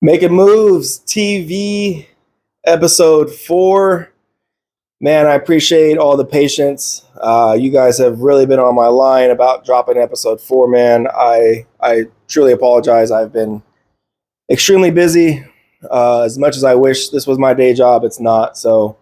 Making Moves TV episode 4. Man, I appreciate all the patience. You guys have really been on my line about dropping episode 4, man. I truly apologize. I've been extremely busy. As much as I wish this was my day job, it's not. So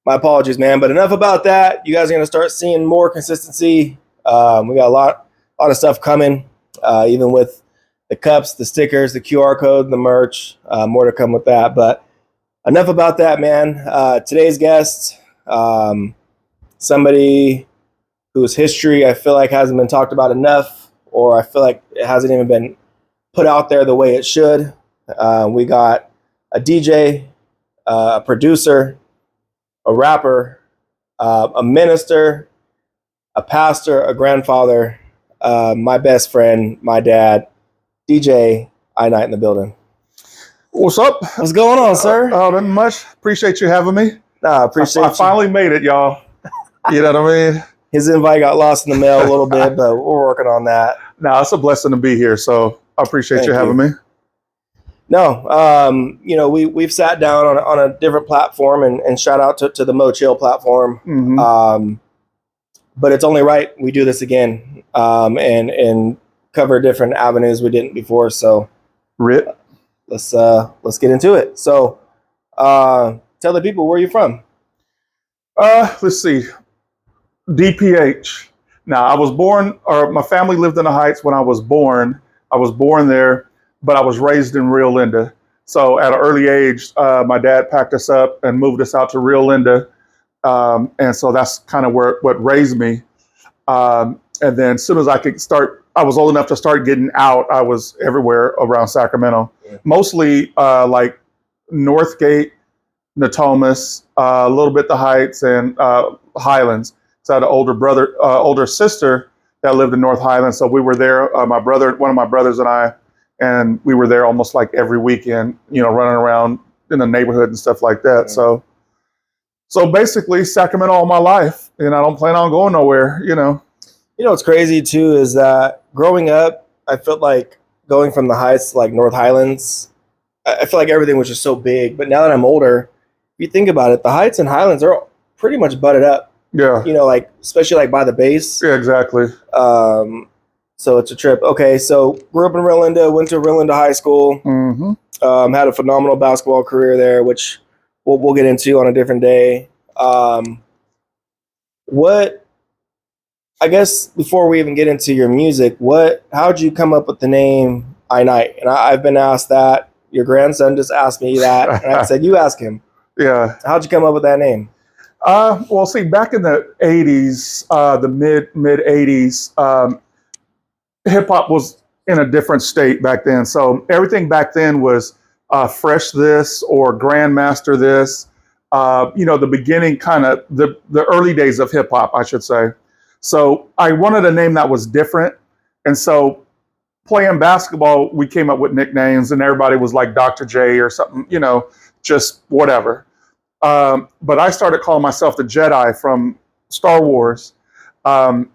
my apologies, man. But enough about that. You guys are going to start seeing more consistency. We got a lot of stuff coming, even with the cups, the stickers, the QR code, the merch. More to come with that. But enough about that, man. Today's guest, somebody whose history I feel like hasn't been talked about enough, or I feel like it hasn't even been put out there the way it should. We got a DJ, a producer, a rapper, a minister, a pastor, a grandfather, my best friend, my dad, DJ Knight in the building. What's up? What's going on, sir? Nothing much. Appreciate you having me. Nah, appreciate I finally made it, y'all. You know what I mean? His invite got lost in the mail a little bit, but we're working on that. No, it's a blessing to be here, so I appreciate you having me. No, we've sat down on a different platform, and shout out to the Mo Chill platform. Mm-hmm. But it's only right we do this again, and cover different avenues we didn't before. So, let's get into it. So, tell the people, where are you from? Let's see. DPH. Now, I was born, or my family lived in the Heights when I was born. I was born there, but I was raised in Rio Linda. So at an early age, my dad packed us up and moved us out to Rio Linda. And so that's kind of what raised me. And then as soon as I was old enough to start getting out, I was everywhere around Sacramento. Yeah. Mostly like Northgate, Natomas, a little bit the Heights, and Highlands. So I had an older sister that lived in North Highlands. So we were there, one of my brothers and we were there almost like every weekend, running around in the neighborhood and stuff like that. Mm-hmm. So basically Sacramento all my life, and I don't plan on going nowhere, what's crazy too is that growing up, I felt like going from the Heights to like North Highlands, I feel like everything was just so big. But now that I'm older, if you think about it, the Heights and Highlands are pretty much butted up. Yeah. Like especially like by the base. Yeah, exactly. So it's a trip. Okay, so grew up in Rio Linda, went to Rio Linda High School. Mm-hmm. Had a phenomenal basketball career there, which we'll get into on a different day. I guess before we even get into your music, how'd you come up with the name Knight? And I've been asked that. Your grandson just asked me that, and I said, you ask him. Yeah. How'd you come up with that name? Well, see, back in the 80s, the mid 80s, hip hop was in a different state back then. So everything back then was fresh this or grandmaster this, the beginning, kind of the early days of hip hop, I should say. So I wanted a name that was different. And so playing basketball, we came up with nicknames, and everybody was like Dr. J or something, just whatever. But I started calling myself the Jedi from Star Wars. And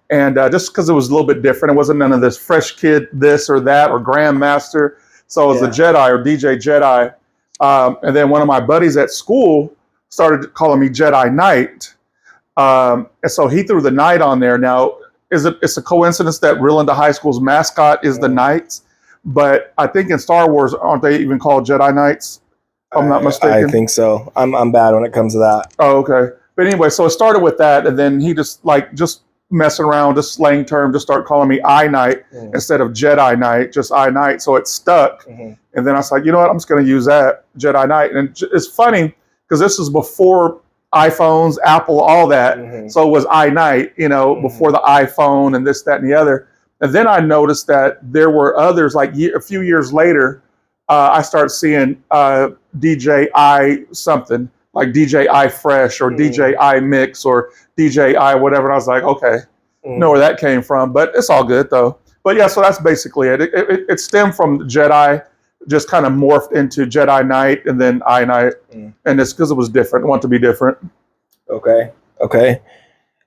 just because it was a little bit different, it wasn't none of this fresh kid, this or that, or grandmaster. So it was the Jedi or DJ Jedi. And then one of my buddies at school started calling me Jedi Knight. And so he threw the Knight on there. Now, it's a coincidence that Rio Linda High School's mascot is the Knights, but I think in Star Wars, aren't they even called Jedi Knights? If I'm not mistaken. I think so. I'm bad when it comes to that. Oh, okay. But anyway, so it started with that, and then he just messing around, just slang term, just start calling me Knight instead of Jedi Knight, just Knight. So it stuck. Mm-hmm. And then I was like, you know what? I'm just going to use that, Jedi Knight. And it's funny because this was before iPhones, Apple, all that. Mm-hmm. So it was Knight, before the iPhone and this, that, and the other. And then I noticed that there were others, like a few years later, I started seeing DJ something, like DJ Fresh or DJ Mix or DJ whatever. And I was like, okay, know where that came from. But it's all good, though. But yeah, so that's basically it. It stemmed from Jedi, just kind of morphed into Jedi Knight, and then Knight. And it's because it was different. I want to be different. Okay.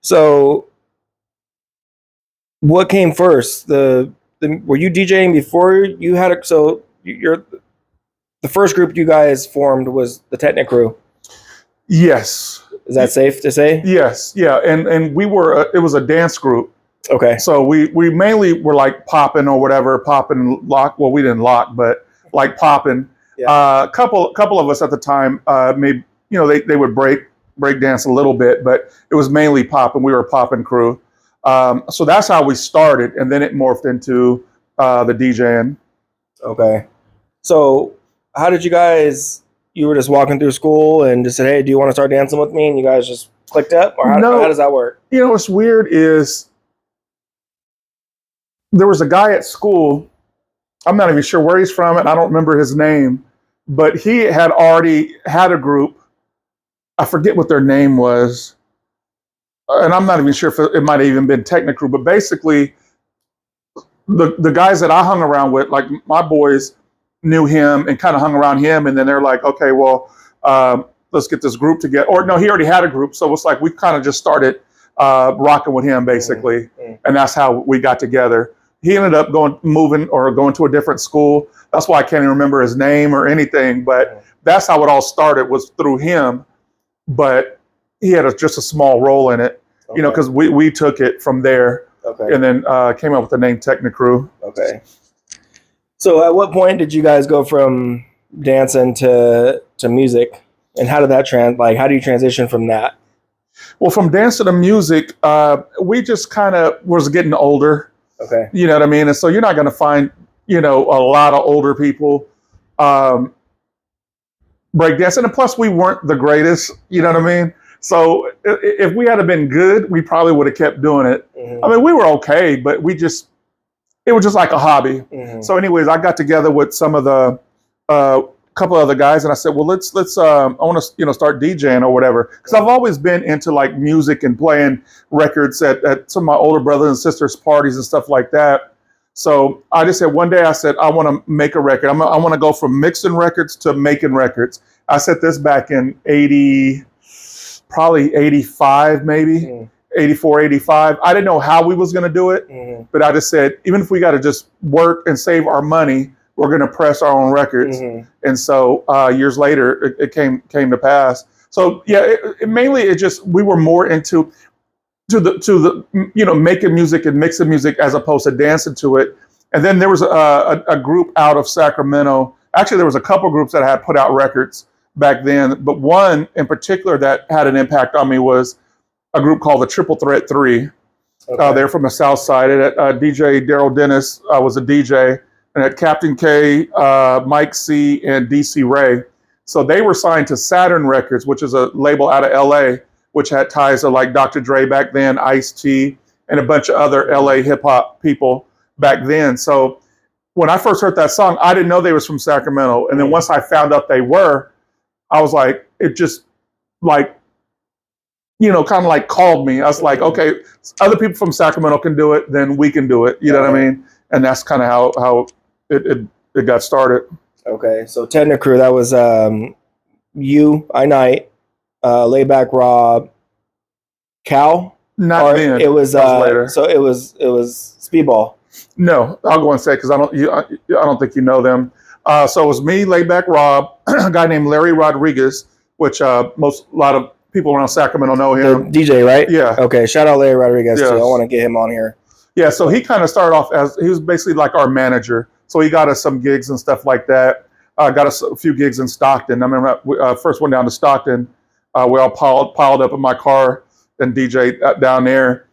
So what came first? Were you DJing before you had it? So you're the first group you guys formed was the Technic Crew. Yes. Is that safe to say? Yes. Yeah. And we were, it was a dance group. Okay. So we mainly were like popping or whatever, popping lock. Well, we didn't lock, but like popping. Yeah. A couple of us at the time, maybe, you know, they would break dance a little bit, but it was mainly pop, and we were a popping crew. So that's how we started, and then it morphed into the DJing. Okay. So how did you guys? You were just walking through school and just said, "Hey, do you want to start dancing with me?" And you guys just clicked up, or how does that work? You know, what's weird is there was a guy at school. I'm not even sure where he's from, and I don't remember his name, but he had already had a group. I forget what their name was, and I'm not even sure if it might have even been Technic Crew, but basically the guys that I hung around with, like my boys, knew him and kind of hung around him, and then they're like, okay, well, let's get this group together. Or no, he already had a group, so it's like we kind of just started rocking with him basically, and that's how we got together. He ended up going to a different school. That's why I can't even remember his name or anything, but that's how it all started, was through him. But he had just a small role in it, you know, because we took it from there, and then came up with the name Technic Crew. Okay. So at what point did you guys go from dancing to music, and how did that how do you transition from that? Well, from dancing to music, we just kind of was getting older. Okay. You know what I mean? And so you're not going to find, you know, a lot of older people breakdancing. And plus, we weren't the greatest, you know what I mean? So if we had been good, we probably would have kept doing it. Mm-hmm. I mean, we were okay, but it was just like a hobby. Mm-hmm. So anyways, I got together with some of the couple other guys, and I said, well, let's I want to, you know, start DJing or whatever, because I've always been into like music and playing records at some of my older brothers and sisters' parties and stuff like that. So I just said one day, I said, I want to make a record. I want to go from mixing records to making records. I said this back in probably 85, maybe 84, 85. I didn't know how we was going to do it, but I just said, even if we got to just work and save our money, we're going to press our own records. And so years later, it came to pass. So yeah, mainly we were more into the you know, making music and mixing music as opposed to dancing to it. And then there was a group out of Sacramento. Actually, there was a couple groups that had put out records back then, but one in particular that had an impact on me was a group called the Triple Threat 3. They're from the South Side. DJ Daryl Dennis was a DJ. And at Captain K, Mike C, and DC Ray. So they were signed to Saturn Records, which is a label out of LA, which had ties to like Dr. Dre back then, Ice-T, and a bunch of other LA hip hop people back then. So when I first heard that song, I didn't know they was from Sacramento. And then once I found out they were, I was like, it just like, you know, kind of like called me. I was like, okay, other people from Sacramento can do it, then we can do it. You know what I mean? And that's kind of how it got started. Okay, so Technic Crew, that was you, Knight, Layback Rob, Cal. Not then. It was later. So it was Speedball. No, I'll go and say because I don't think you know them. So it was me, Layback Rob, a guy named Larry Rodriguez, which a lot of people around Sacramento know him. The DJ, right? Yeah. Okay, shout out Larry Rodriguez too. I want to get him on here. Yeah, so he kind of started off he was basically like our manager. So he got us some gigs and stuff like that. Got us a few gigs in Stockton. I remember first one down to Stockton. We all piled up in my car and DJ down there.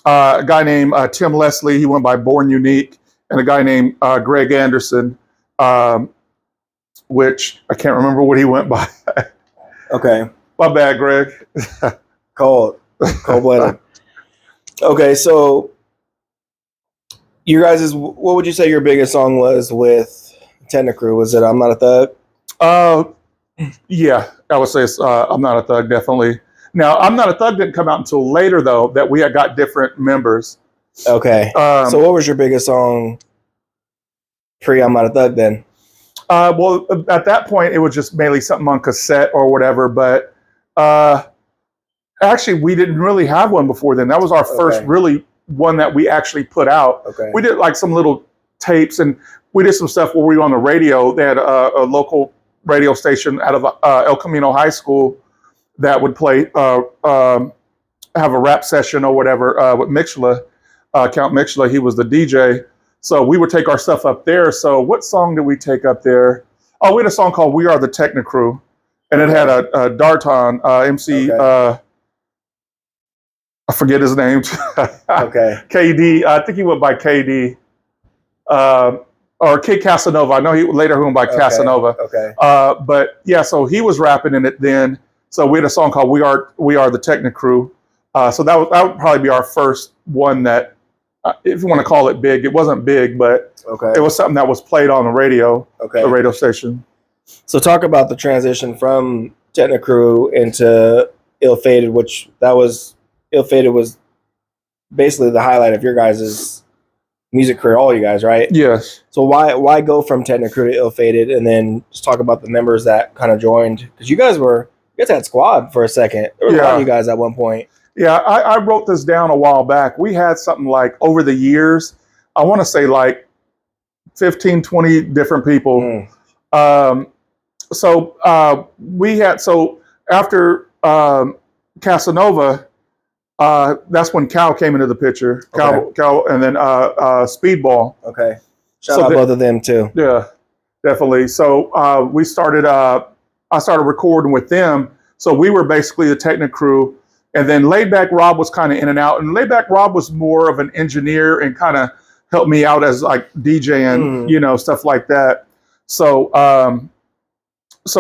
A guy named Tim Leslie, he went by Born Unique, and a guy named Greg Anderson, which I can't remember what he went by. Okay. My bad, Greg. Cold-blooded. Okay, so you guys, what would you say your biggest song was with Technic Crew? Was it I'm Not a Thug? Yeah, I would say it's I'm Not a Thug, definitely. Now, I'm Not a Thug didn't come out until later, though, that we had got different members. Okay. So what was your biggest song pre I'm Not a Thug then? Well, at that point, it was just mainly something on cassette or whatever, but actually, we didn't really have one before then. That was our first really one that we actually put out. We did like some little tapes, and we did some stuff where we were on the radio. They had a local radio station out of El Camino High School that would play, have a rap session or whatever with Mixla, Count Mixla. He was the DJ. So we would take our stuff up there. So what song did we take up there? Oh, we had a song called "We Are the Techno Crew," and it had a Darton MC. Okay. I forget his name. Okay. KD. I think he went by KD. Or Kid Casanova. I know he later went by Casanova. Okay. But yeah, so he was rapping in it then. So we had a song called "We Are the Techno Crew." So that would probably be our first one that, if you want to call it big, it wasn't big, but it was something that was played on the radio, the radio station. So talk about the transition from Techno Crew into Ill Fated, which Ill Fated was basically the highlight of your guys' music career, all you guys, right? Yes. So why go from Techno Crew to Ill Fated, and then just talk about the members that kind of joined? Because you guys had Squad for a second. There were a lot of you guys at one point. Yeah, I wrote this down a while back. We had something like, over the years, I want to say like 15, 20 different people. So after Casanova, that's when Cal came into the picture. Cal, and then Speedball. Okay. Shout out both of them too. Yeah, definitely. So I started recording with them. So we were basically the Techno Crew. And then Laidback Rob was kind of in and out. And Laidback Rob was more of an engineer and kind of helped me out as like DJing, stuff like that. So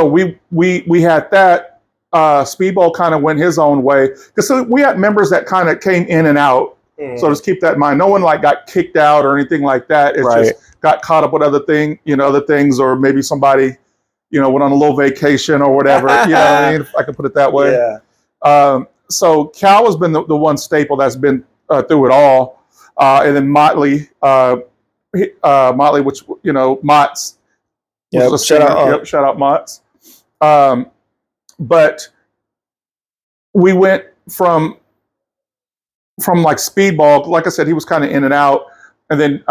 we had that. Speedball kind of went his own way. Because we had members that kind of came in and out. So just keep that in mind. No one like got kicked out or anything like that. It just got caught up with other things, or maybe somebody, went on a little vacation or whatever. You know what I mean? If I could put it that way. Yeah. So Cal has been the one staple that's been through it all, and then Motley, which Mott's. Yeah, shout out Mott's. But we went from like Speedball. Like I said, he was kind of in and out, and then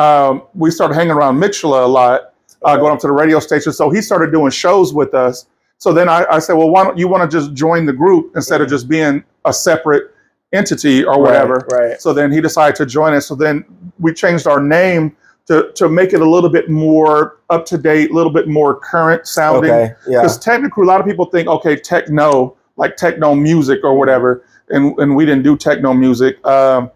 we started hanging around Mixla a lot, going up to the radio station. So he started doing shows with us. So then I said, well, why don't you want to just join the group instead of just being a separate entity or whatever? Right. So then he decided to join us. So then we changed our name to make it a little bit more up to date, a little bit more current sounding. Okay. Yeah. Because technically, a lot of people think, okay, techno, like techno music or whatever, and we didn't do techno music. But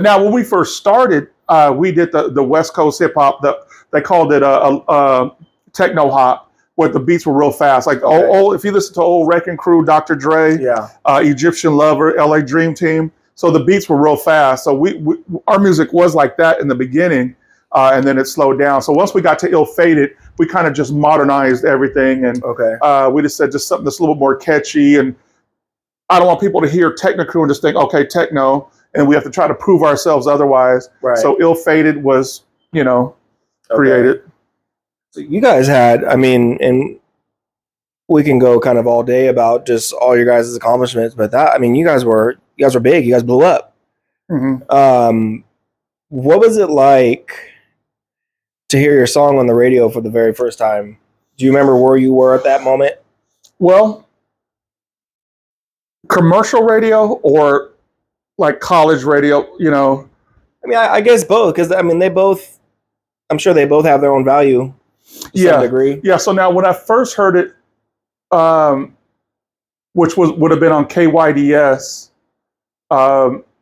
now when we first started, we did the West Coast hip hop. They called it a techno hop, where the beats were real fast. Like old, if you listen to old Wrecking Crew, Dr. Dre, Egyptian Lover, LA Dream Team. So the beats were real fast. So our music was like that in the beginning, and then it slowed down. So once we got to Ill Fated, we kind of just modernized everything, and we just said just something that's a little bit more catchy. And I don't want people to hear Techno Crew and just think, okay, techno, and we have to try to prove ourselves otherwise. Right. So Ill Fated was, created. So you guys had, and we can go kind of all day about just all your guys' accomplishments, but you guys were big. You guys blew up. Mm-hmm. What was it like to hear your song on the radio for the very first time? Do you remember where you were at that moment? Well, commercial radio or like college radio, I guess both, because I'm sure they both have their own value. To some degree. Yeah. So now when I first heard it, which would have been on KYDS,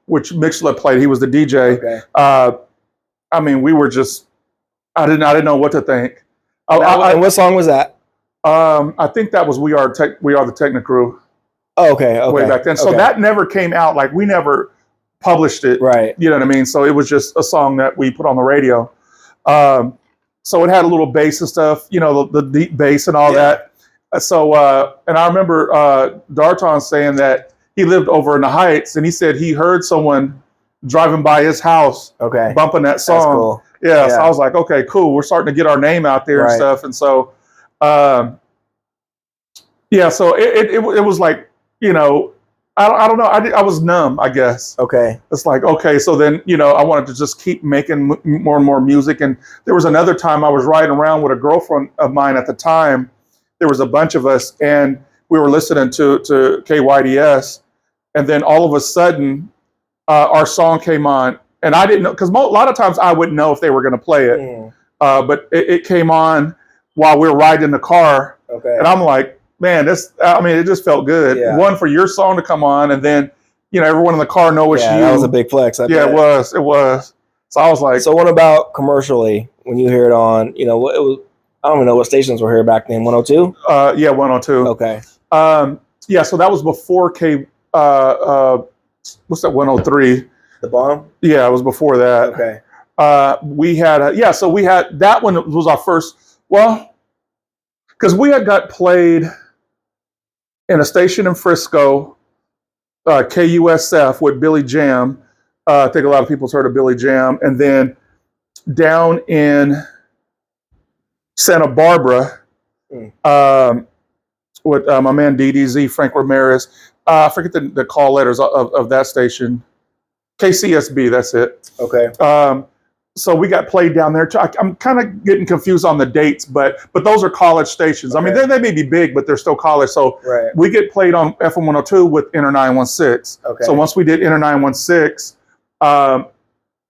which Mixla played. He was the DJ. Okay. We were just, I didn't know what to think. And what song was that? I think that was We Are the Techno Crew. Oh, okay. Way back then. So that never came out. Like we never published it. Right. You know what I mean? So it was just a song that we put on the radio. So it had a little bass and stuff, the deep bass and all that. So, and I remember Darton saying that he lived over in the Heights, and he said he heard someone driving by his house bumping that song. That's cool. Yeah, so I was like, okay, cool. We're starting to get our name out there and stuff. And so, so it was like, I don't know. I was numb, I guess. Okay. It's like, okay, so then, I wanted to just keep making more and more music. And there was another time I was riding around with a girlfriend of mine at the time. There was a bunch of us, and we were listening to KYDS. And then all of a sudden, our song came on. And I didn't know, because a lot of times I wouldn't know if they were going to play it. But it came on while we were riding in the car. Okay. And I'm like, man, it just felt good. Yeah. One, for your song to come on, and then, everyone in the car know it's you. That was a big flex. Yeah, it was. So I was like, so what about commercially when you hear it on, it was, I don't even know what stations were here back then, 102? Yeah, 102. Okay. Yeah, so that was before what's that, 103? The Bomb? Yeah, it was before that. Okay. We had, so we had, that one was our first, because we had got played in a station in Frisco, KUSF with Billy Jam. I think a lot of people's heard of Billy Jam. And then down in Santa Barbara, with my man DDZ, Frank Ramirez. I forget the call letters of that station. KCSB, that's it. Okay. So we got played down there. I'm kind of getting confused on the dates, but those are college stations. Okay. I mean, they may be big, but they're still college. So we get played on FM 102 with Inter 916. Okay. So once we did Inter 916,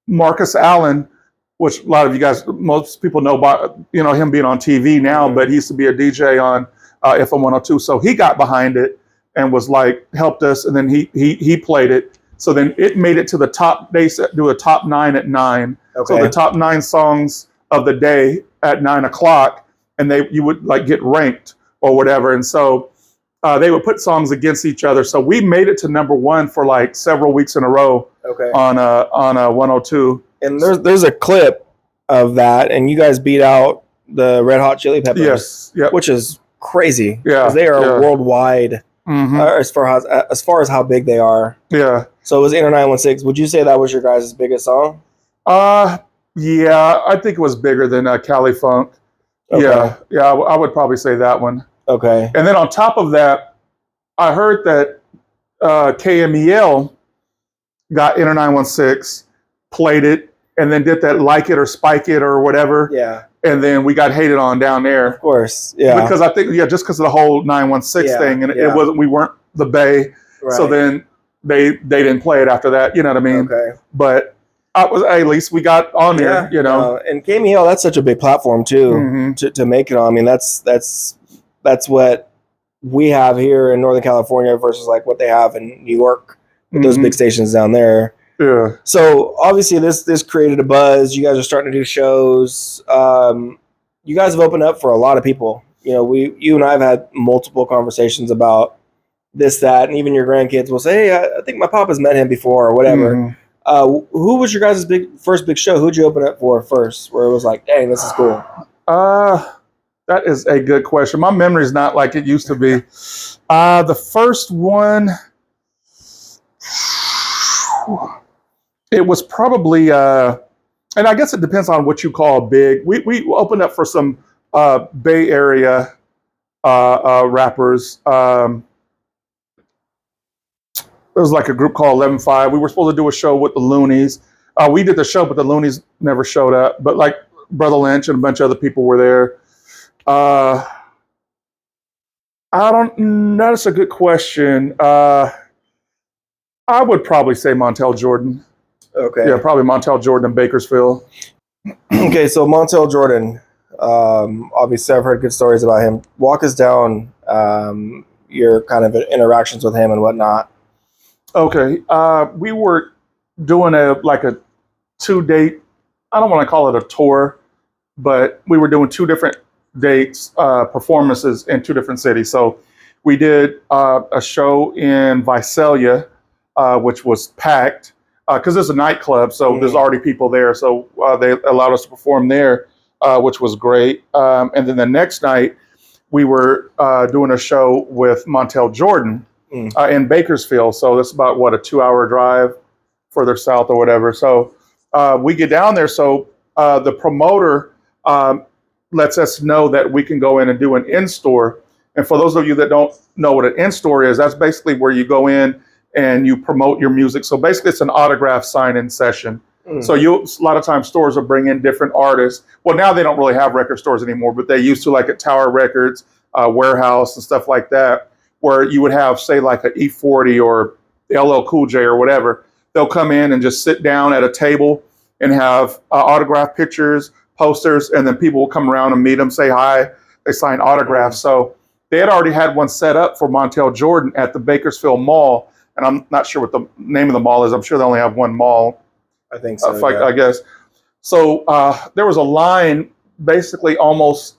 Marcus Allen, which a lot of you guys, most people know about, him being on TV now, but he used to be a DJ on FM 102. So he got behind it and was like, helped us. And then he played it. So then it made it to the top. They do a top 9 at 9. Okay. So the top 9 songs of the day at 9 o'clock, and you would like get ranked or whatever. And so they would put songs against each other. So we made it to number 1 for like several weeks in a row. Okay. On 102. And there's a clip of that, and you guys beat out the Red Hot Chili Peppers. Yes. Yep. Which is crazy. Yeah. Because they are worldwide. Mm-hmm. As far as how big they are. Yeah. So it was Inter 916. Would you say that was your guys' biggest song? Yeah, I think it was bigger than Cali Funk. Okay. Yeah, I would probably say that one. Okay. And then on top of that, I heard that KMEL got Inter 916, played it, and then did that Like It or Spike It or whatever. Yeah. And then we got hated on down there. Of course, yeah. Because I think, just because of the whole 916 thing, and it wasn't, we weren't the Bay, so then they didn't play it after that. You know what I mean? Okay. But at least we got on there. And KMEL, that's such a big platform too, to make it on. I mean, that's what we have here in Northern California versus like what they have in New York with those big stations down there. Yeah. So obviously this created a buzz. You guys are starting to do shows. You guys have opened up for a lot of people. You and I have had multiple conversations about this, that, and even your grandkids will say, "Hey, I think my papa's met him before," or whatever. Who was your guys' first big show? Who'd you open up for first? Where it was like, "Dang, this is cool." That is a good question. My memory's not like it used to be. The first one, it was probably, and I guess it depends on what you call big. We opened up for some Bay Area rappers. It was like a group called 11-5. We were supposed to do a show with the Loonies. We did the show, but the Loonies never showed up. But like Brother Lynch and a bunch of other people were there. That's a good question. I would probably say Montel Jordan. Okay. Yeah, probably Montel Jordan in Bakersfield. Okay, so Montel Jordan. Obviously, I've heard good stories about him. Walk us down your kind of interactions with him and whatnot. Okay. We were doing a 2-date, I don't want to call it a tour, but we were doing 2 different dates, performances in 2 different cities. So we did a show in Visalia, which was packed because it's a nightclub, so there's already people there. So they allowed us to perform there, which was great. And then the next night, we were doing a show with Montel Jordan in Bakersfield. So that's about, a 2-hour drive further south or whatever. So we get down there. So the promoter lets us know that we can go in and do an in-store. And for those of you that don't know what an in-store is, that's basically where you go in and you promote your music. So basically, it's an autograph sign-in session. So a lot of times stores will bring in different artists. Well, now they don't really have record stores anymore, but they used to, like at Tower Records, Warehouse, and stuff like that, where you would have, say, like an E40 or LL Cool J or whatever. They'll come in and just sit down at a table and have autograph pictures, posters, and then people will come around and meet them, say hi, they sign autographs. So they had already had one set up for Montel Jordan at the Bakersfield Mall, and I'm not sure what the name of the mall is. I'm sure they only have one mall. I think so. I guess. So there was a line basically almost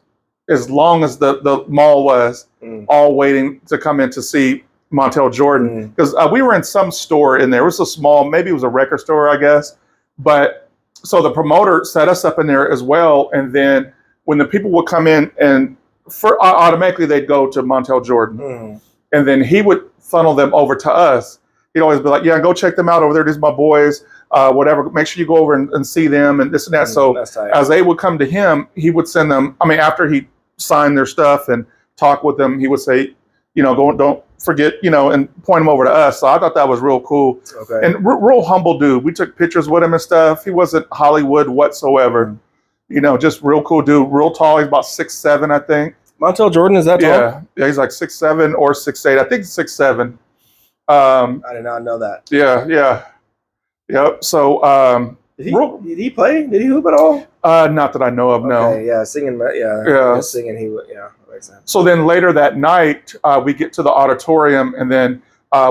as long as the mall was, all waiting to come in to see Montel Jordan. Because we were in some store in there. It was a small, maybe it was a record store, I guess. But so the promoter set us up in there as well. And then when the people would come in, and automatically they'd go to Montel Jordan. And then he would funnel them over to us. He'd always be like, yeah, go check them out over there. These are my boys. Whatever, make sure you go over and see them and this and that. So as they would come to him, he would send them, I mean, after he signed their stuff and talk with them, he would say, don't forget, and point them over to us. So I thought that was real cool. Okay. And real humble dude. We took pictures with him and stuff. He wasn't Hollywood whatsoever. Just real cool dude, real tall. He's about 6'7", I think. Montel Jordan is that tall? Yeah, he's like 6'7" or 6'8". I think 6'7". I did not know that. Yeah. Yep. So, did he play? Did he hoop at all? Not that I know of. No. Okay, yeah, singing. Yeah. Singing. He would. Yeah. Makes sense. So then later that night, we get to the auditorium, and then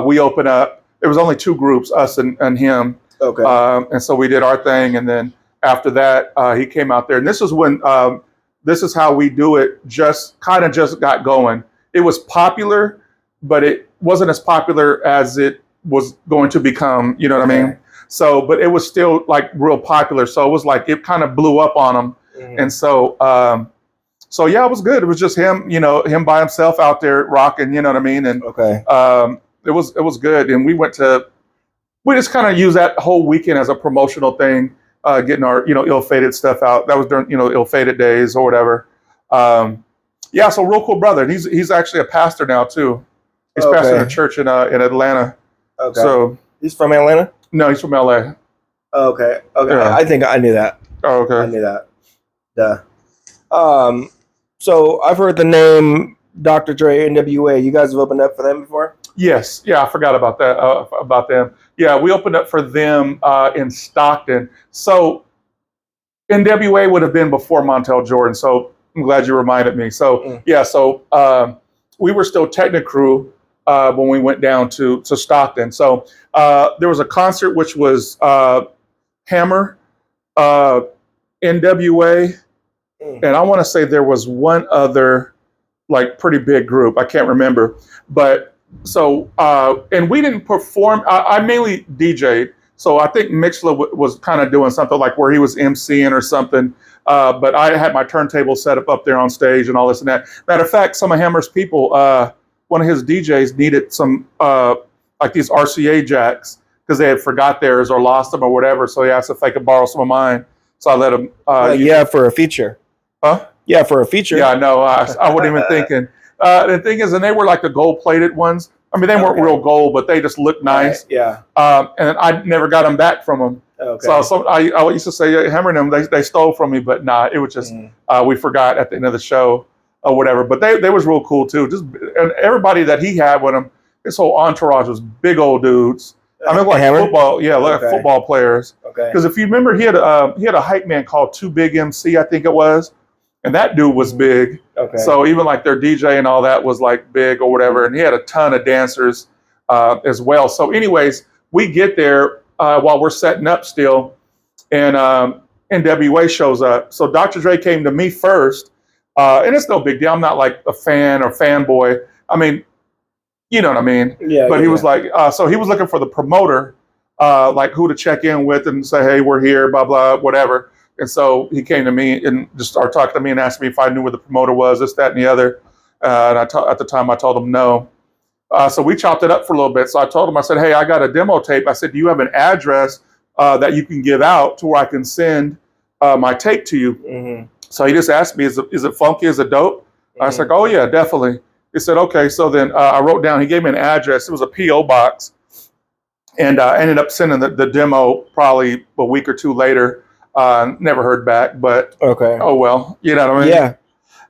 we open up. It was only two groups, us and him. Okay. And so we did our thing, and then after that, he came out there, and this is when this is how we do it. Just got going. It was popular, but it wasn't as popular as it was going to become. You know what I mean? So, but it was still like real popular. So it was like it kind of blew up on him, and so yeah, it was good. It was just him, him by himself out there rocking. You know what I mean? And it was good. And we just kind of used that whole weekend as a promotional thing, getting our ill-fated stuff out. That was during ill-fated days or whatever. Yeah, so real cool brother. And he's actually a pastor now too. He's pastoring a church in Atlanta. Okay. So he's from Atlanta? No, he's from LA. Okay. Yeah. I think I knew that. Oh, okay. I knew that. Duh. So I've heard the name Dr. Dre, NWA. You guys have opened up for them before? Yes. Yeah, I forgot about that. About them. Yeah, we opened up for them in Stockton. So NWA would have been before Montel Jordan. So I'm glad you reminded me. So yeah. So we were still Technicrew when we went down to Stockton. So there was a concert which was Hammer, NWA, and I want to say there was one other like pretty big group. I can't remember. But so, and we didn't perform. I mainly DJ'd. So I think Mixler was kind of doing something like where he was MCing or something. But I had my turntable set up there on stage and all this and that. Matter of fact, some of Hammer's people, one of his DJs needed some like these RCA jacks because they had forgot theirs or lost them or whatever. So he asked if I could borrow some of mine. So I let him. For a feature. Huh? Yeah, for a feature. Yeah, no, I wasn't even thinking. The thing is, and they were like the gold-plated ones. I mean, they weren't real gold, but they just looked nice. Right, yeah. And I never got them back from them. Okay. So I used to say, hammering them, they stole from me, but nah, it was just we forgot at the end of the show or whatever. But they was real cool too. And everybody that he had with him, his whole entourage was big old dudes. I mean, like football, like football players. Okay. Because if you remember, he had a hype man called Too Big MC, I think it was, and that dude was big. Okay. So even like their DJ and all that was like big or whatever, and he had a ton of dancers as well. So, anyways, we get there while we're setting up still, and NWA shows up. So Dr. Dre came to me first, and it's no big deal. I'm not like a fan or fanboy. I mean, you know what I mean? Yeah. But he was like, so he was looking for the promoter, like who to check in with and say, hey, we're here, blah, blah, whatever. And so he came to me and just started talking to me and asked me if I knew where the promoter was, this, that, and the other. And at the time, I told him no. So we chopped it up for a little bit. So I told him, I said, hey, I got a demo tape. I said, do you have an address that you can give out to where I can send my tape to you? Mm-hmm. So he just asked me, is it funky? Is it dope? Mm-hmm. I was like, oh, yeah, definitely. He said, okay. So then I wrote down, he gave me an address. It was a P.O. box. and ended up sending the demo probably a week or two later. Never heard back, but Okay. oh well, you know what I mean?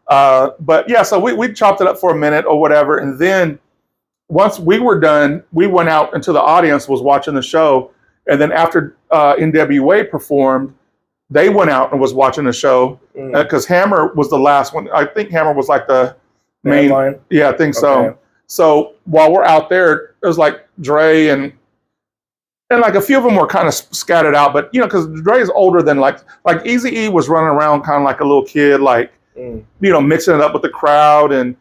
Yeah. But yeah, so we chopped it up for a minute or whatever, and then once we were done, we went out into the audience was watching the show, and then after NWA performed, they went out and was watching the show because Hammer was the last one. I think Hammer was like the main line? Yeah, I think so. Okay. So while we're out there, it was like Dre and like a few of them were kind of scattered out, but you know, because Dre is older than like Eazy-E was running around kind of like a little kid, like you know, mixing it up with the crowd and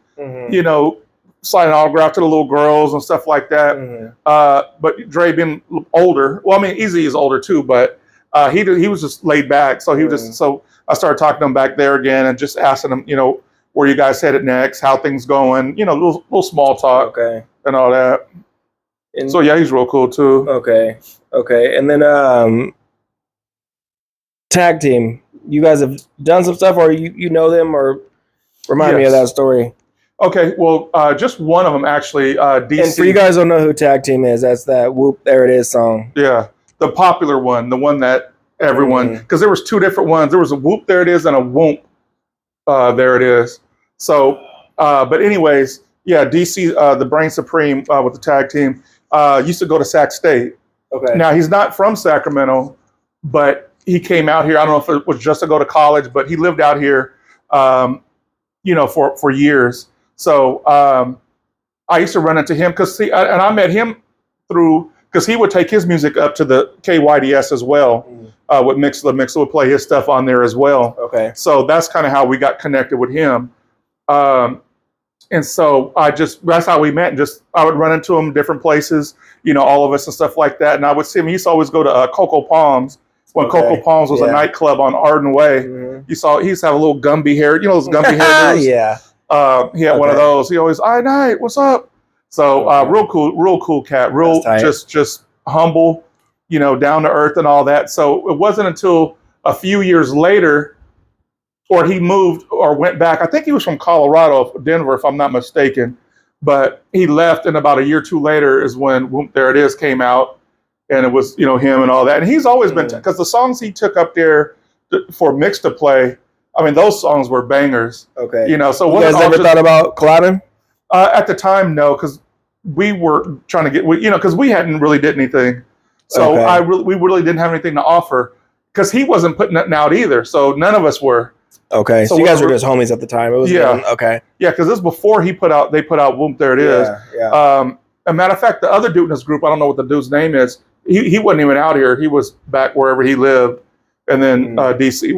you know, signing autograph to the little girls and stuff like that. But Dre being older, well, I mean, Eazy is older too, but he was just laid back. So he was just so I started talking to him back there again and just asking him, you know, where you guys headed next, how things going, you know, little small talk and all that. And so yeah, he's real cool too. Okay. And then tag team. You guys have done some stuff, or you know them, or remind me of that story. Okay, well, just one of them actually. DC. And for you guys who don't know who tag team is, that's that "Whoop There It Is" song. Yeah, the popular one, the one that everyone, because there was two different ones. There was a "Whoop There It Is" and a "Whoop There It Is." So, but anyways, yeah, DC, the Brain Supreme with the tag team, used to go to Sac State. Okay. Now he's not from Sacramento, but he came out here. I don't know if it was just to go to college, but he lived out here, you know, for years. So I used to run into him and I met him through because he would take his music up to the KYDS as well. With Mixler. Mixler would play his stuff on there as well. Okay. So that's kind of how we got connected with him. And so that's how we met. And I would run into him different places, you know, all of us and stuff like that. And I would see him. He used to always go to Cocoa Palms when Cocoa Palms was a nightclub on Arden Way. He used to have a little Gumby hair, you know, those Gumby hair dudes? Yeah. He had one of those. He always, Night, what's up? So real cool cat, real just humble, you know, down to earth and all that. So it wasn't until a few years later, or he moved or went back. I think he was from Colorado, Denver, if I'm not mistaken. But he left, and about a year or two later is when Whoop There It Is came out, and it was, you know, him and all that. And he's always been, because the songs he took up there for Mix to play, I mean, those songs were bangers. Okay. You know, so you guys ever thought about collabing? At the time, no, because we were trying to get, you know, because we hadn't really did anything. So we really didn't have anything to offer because he wasn't putting nothing out either. So none of us were. Okay. So you guys were just homies at the time. It was okay. Yeah, because this was before they put out Whoop There It Is. Yeah. As a matter of fact, the other dude in this group, I don't know what the dude's name is. He wasn't even out here. He was back wherever he lived. And then DC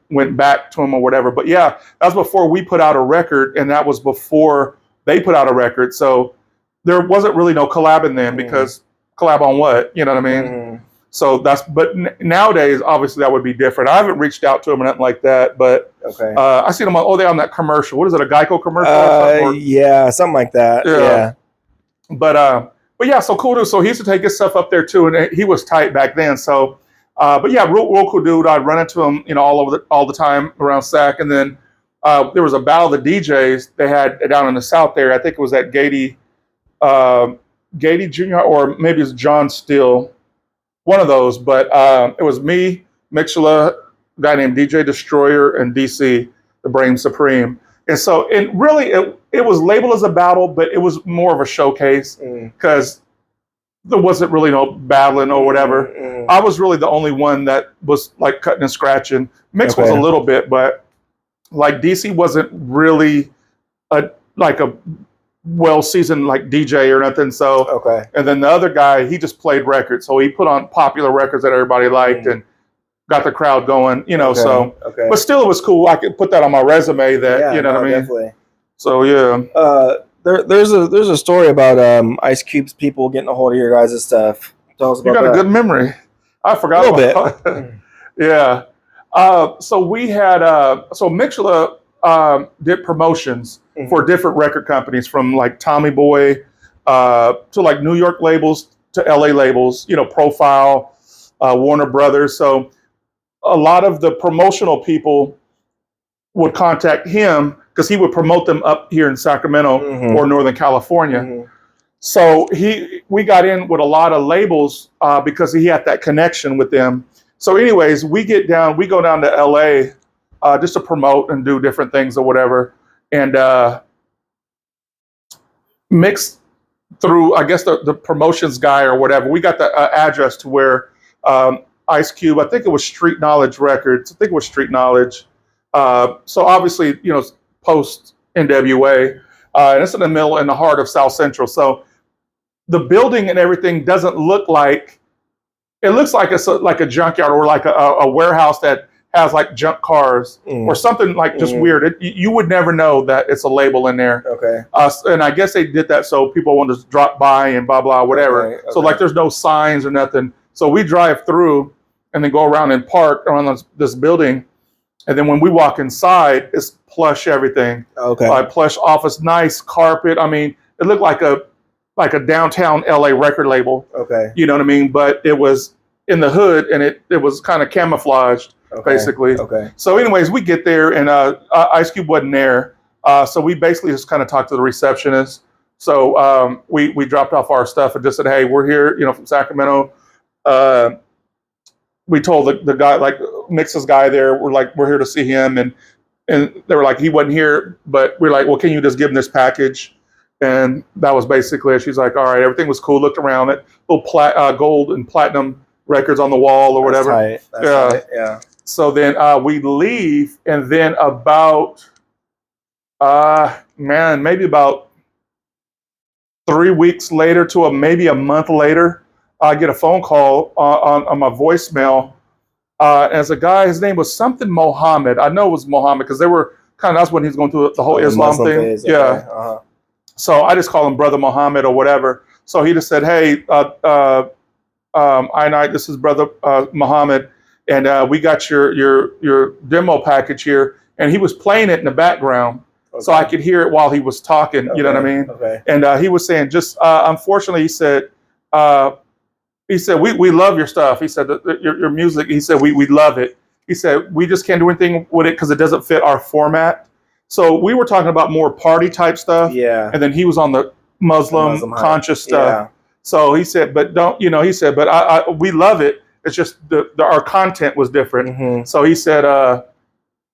went back to him or whatever. But yeah, that was before we put out a record, and that was before they put out a record. So there wasn't really no collabing then because collab on what? You know what I mean? So but nowadays, obviously that would be different. I haven't reached out to him or nothing like that, but I seen them they're on that commercial. What is it, a Geico commercial? Yeah, something like that. Yeah. But yeah, so cool dude. So he used to take his stuff up there too, and he was tight back then. So, but yeah, real cool dude. I'd run into him, you know, all the time around SAC. And then there was a battle of the DJs they had down in the South there. I think it was at Gady Jr. or maybe it's John Steele. One of those, but it was me, Mixula, a guy named DJ Destroyer, and DC, the Brain Supreme. And so, and really, it was labeled as a battle, but it was more of a showcase because there wasn't really no battling or whatever. I was really the only one that was like cutting and scratching. Mix was a little bit, but like DC wasn't really a well-seasoned like DJ or nothing. So and then the other guy, he just played records. So he put on popular records that everybody liked and got the crowd going, you know. So but still it was cool. I could put that on my resume that you know what I mean? Definitely. So yeah. There's a story about Ice Cube's people getting a hold of your guys' stuff. Tell us about that. You got a good memory. I forgot a little bit. Yeah. So we had so Mixula did promotions for different record companies, from like Tommy Boy to like New York labels to LA labels, you know, Profile, Warner Brothers. So a lot of the promotional people would contact him because he would promote them up here in Sacramento or Northern California. So we got in with a lot of labels because he had that connection with them. So anyways, we go down to LA just to promote and do different things or whatever. And mixed through, I guess, the promotions guy or whatever, we got the address to where Ice Cube, I think it was Street Knowledge Records. I think it was Street Knowledge. So obviously, post NWA. And it's in the heart of South Central. So the building and everything doesn't look like, it looks like it's like a junkyard or like a warehouse that has like junk cars or something like just weird. You would never know that it's a label in there. Okay. And I guess they did that so people want to drop by and blah, blah, whatever. Okay. So like there's no signs or nothing. So we drive through and then go around and park around this building. And then when we walk inside, it's plush everything. Okay. Plush office, nice carpet. I mean, it looked like a downtown LA record label. Okay. You know what I mean? But it was in the hood and it was kind of camouflaged, basically. Okay. So anyways, we get there and Ice Cube wasn't there. So we basically just kind of talked to the receptionist. So we dropped off our stuff and just said, hey, we're here, from Sacramento. We told the guy, like Mix's guy there, we're here to see him. And they were like, he wasn't here, but we're like, well, can you just give him this package? And that was basically it. She's like, all right, everything was cool. Looked around it, little gold and platinum records on the wall or whatever. That's tight. Yeah. So then we leave, and then about, maybe about 3 weeks later to maybe a month later, I get a phone call on my voicemail. As a guy, his name was something Mohammed. I know it was Mohammed because they were that's when he's going through the whole Islam Muslim thing. phase, Yeah. Okay. Uh-huh. So I just call him Brother Mohammed or whatever. So he just said, hey, this is Brother Mohammed, and we got your demo package here. And he was playing it in the background, so I could hear it while he was talking. You know what I mean? Okay. And he was saying, just unfortunately, he said, we love your stuff. He said, your music, he said, we love it. He said, we just can't do anything with it because it doesn't fit our format. So we were talking about more party type stuff. Yeah. And then he was on the Muslim conscious stuff. Yeah. So he said, but he said, but we love it. It's just our content was different. Mm-hmm. So he said,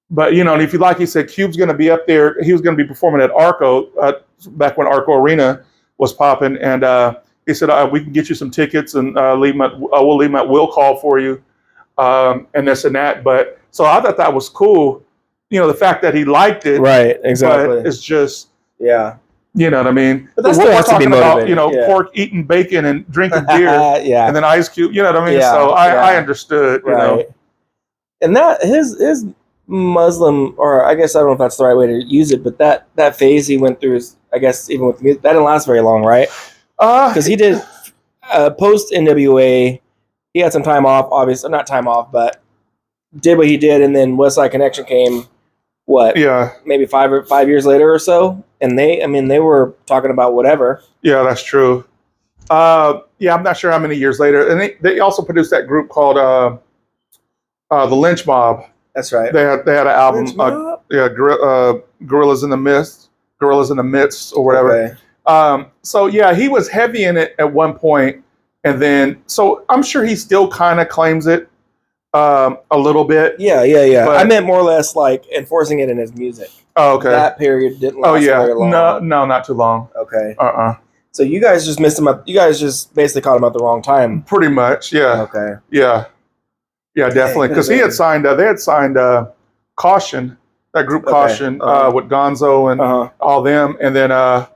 but and if you like, he said, Cube's going to be up there. He was going to be performing at Arco back when Arco Arena was popping. And he said, we can get you some tickets and we'll leave them at will call for you. And this and that. But so I thought that was cool. The fact that he liked it. Right. Exactly. But it's just, yeah. you know what I mean? But that still has to be motivating. About, pork eating bacon and drinking beer. Yeah. And then Ice Cube, you know what I mean? Yeah, So I understood, right. And that his Muslim, or I guess I don't know if that's the right way to use it, but that phase he went through is, I guess, even with music, that didn't last very long, right? Because he did post NWA, he had some time off, obviously, not time off, but did what he did, and then West Side Connection came. What? Yeah, maybe 5 years later or so, and they were talking about whatever. Yeah, that's true. I'm not sure how many years later, and they also produced that group called the Lynch Mob. That's right. They had an album, Gorillas in the Midst, or whatever. Okay. So yeah, he was heavy in it at one point, and then so I'm sure he still kind of claims it. A little bit. Yeah. But I meant more or less like enforcing it in his music. Oh, okay. That period didn't last very long. No, not too long. Okay. So you guys just missed him up. You guys just basically caught him at the wrong time. Pretty much, yeah. Okay. Yeah, definitely. Because they had signed Caution, that group Caution, with Gonzo and all them. And then I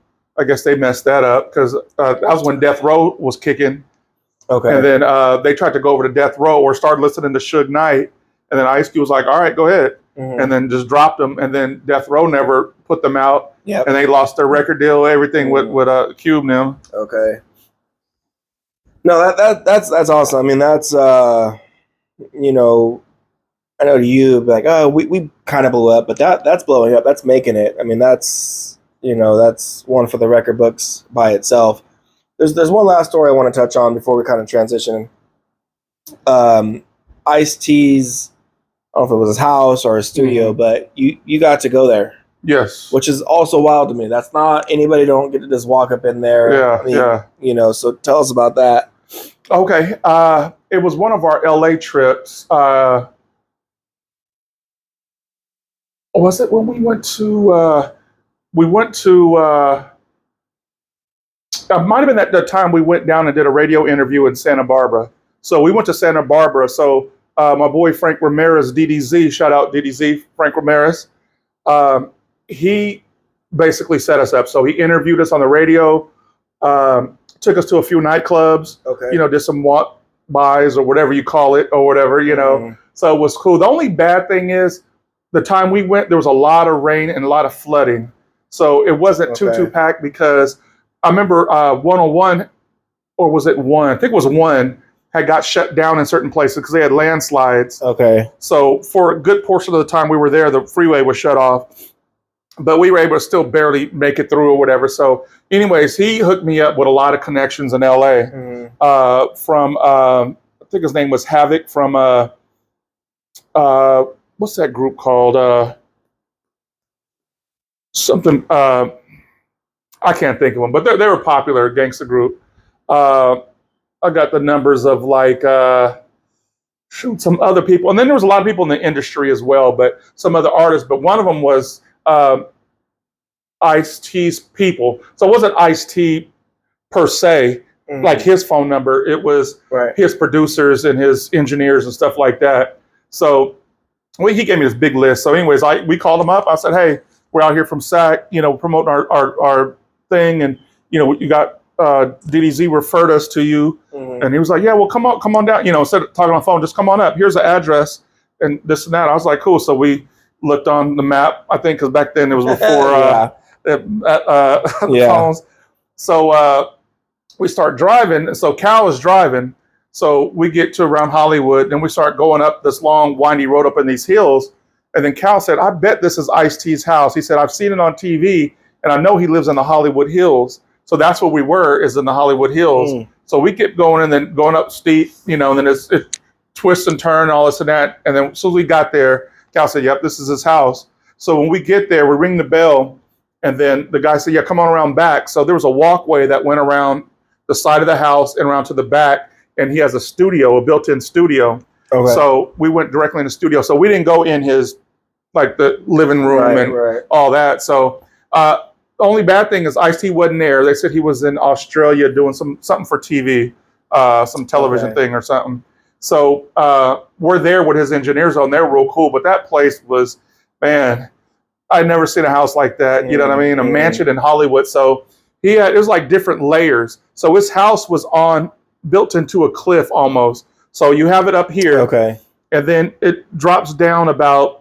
guess they messed that up because that was when Death Row was kicking. Okay. And then they tried to go over to Death Row or start listening to Suge Knight. And then Ice Cube was like, all right, go ahead. Mm-hmm. And then just dropped them. And then Death Row never put them out. Yep. And they lost their record deal, everything with Cube now. Okay. No, that's awesome. I mean, that's, I know to you, like, oh, we kind of blew up, but that's blowing up. That's making it. I mean, that's one for the record books by itself. There's one last story I want to touch on before we kind of transition. Ice-T's, I don't know if it was his house or his studio, but you got to go there. Yes. which is also wild to me. That's not anybody don't get to just walk up in there. Yeah, I mean, yeah. You know, so tell us about that. Okay. It was one of our LA trips. Was it when we went to? It might have been at the time we went down and did a radio interview in Santa Barbara. So we went to Santa Barbara. So my boy Frank Ramirez, DDZ, shout out DDZ, Frank Ramirez. He basically set us up. So he interviewed us on the radio, took us to a few nightclubs, Okay. you know, did some walk-bys or whatever you call it or whatever, you know. So it was cool. The only bad thing is the time we went, there was a lot of rain and a lot of flooding. So it wasn't too packed because I remember 101, or was it 1? I think it was 1, had got shut down in certain places because they had landslides. Okay. So for a good portion of the time we were there, the freeway was shut off. But we were able to still barely make it through or whatever. So anyways, he hooked me up with a lot of connections in LA from, I think his name was Havoc from, what's that group called? Something, I can't think of them, but they were a popular gangster group. I got the numbers of like, some other people. And then there was a lot of people in the industry as well, but some other artists. But one of them was Ice-T's people. So it wasn't Ice-T per se, like his phone number. It was his producers and his engineers and stuff like that. So he gave me this big list. So anyways, we called him up. I said, hey, we're out here from SAC, you know, promoting our thing. And, you know, you got DDZ referred us to you. And he was like, yeah, well, come on down. You know, instead of talking on the phone, just come on up. Here's the address and this and that. I was like, cool. So we looked on the map, I think, because back then it was before the phones. So we start driving. And so Cal is driving. So we get to around Hollywood. Then we start going up this long, windy road up in these hills. And then Cal said, I bet this is Ice-T's house. He said, I've seen it on TV, and I know he lives in the Hollywood Hills. So that's where we were, is in the Hollywood Hills. So we kept going and then going up steep, you know, and then it twists and turns, all this and that. And then as soon as we got there, Cal said, yep, this is his house. So when we get there, we ring the bell, and then the guy said, yeah, come on around back. So there was a walkway that went around the side of the house and around to the back, and he has a studio, a built-in studio. Okay. So we went directly in the studio. So we didn't go in his, like, the living room and all that. So the only bad thing is Ice-T wasn't there. They said he was in Australia doing something for TV, some television thing or something. So we're there with his engineers on. They're real cool. But that place was, man, I'd never seen a house like that. You know what I mean? A mansion in Hollywood. So it was like different layers. So his house was built into a cliff almost. So you have it up here. Okay. And then it drops down about,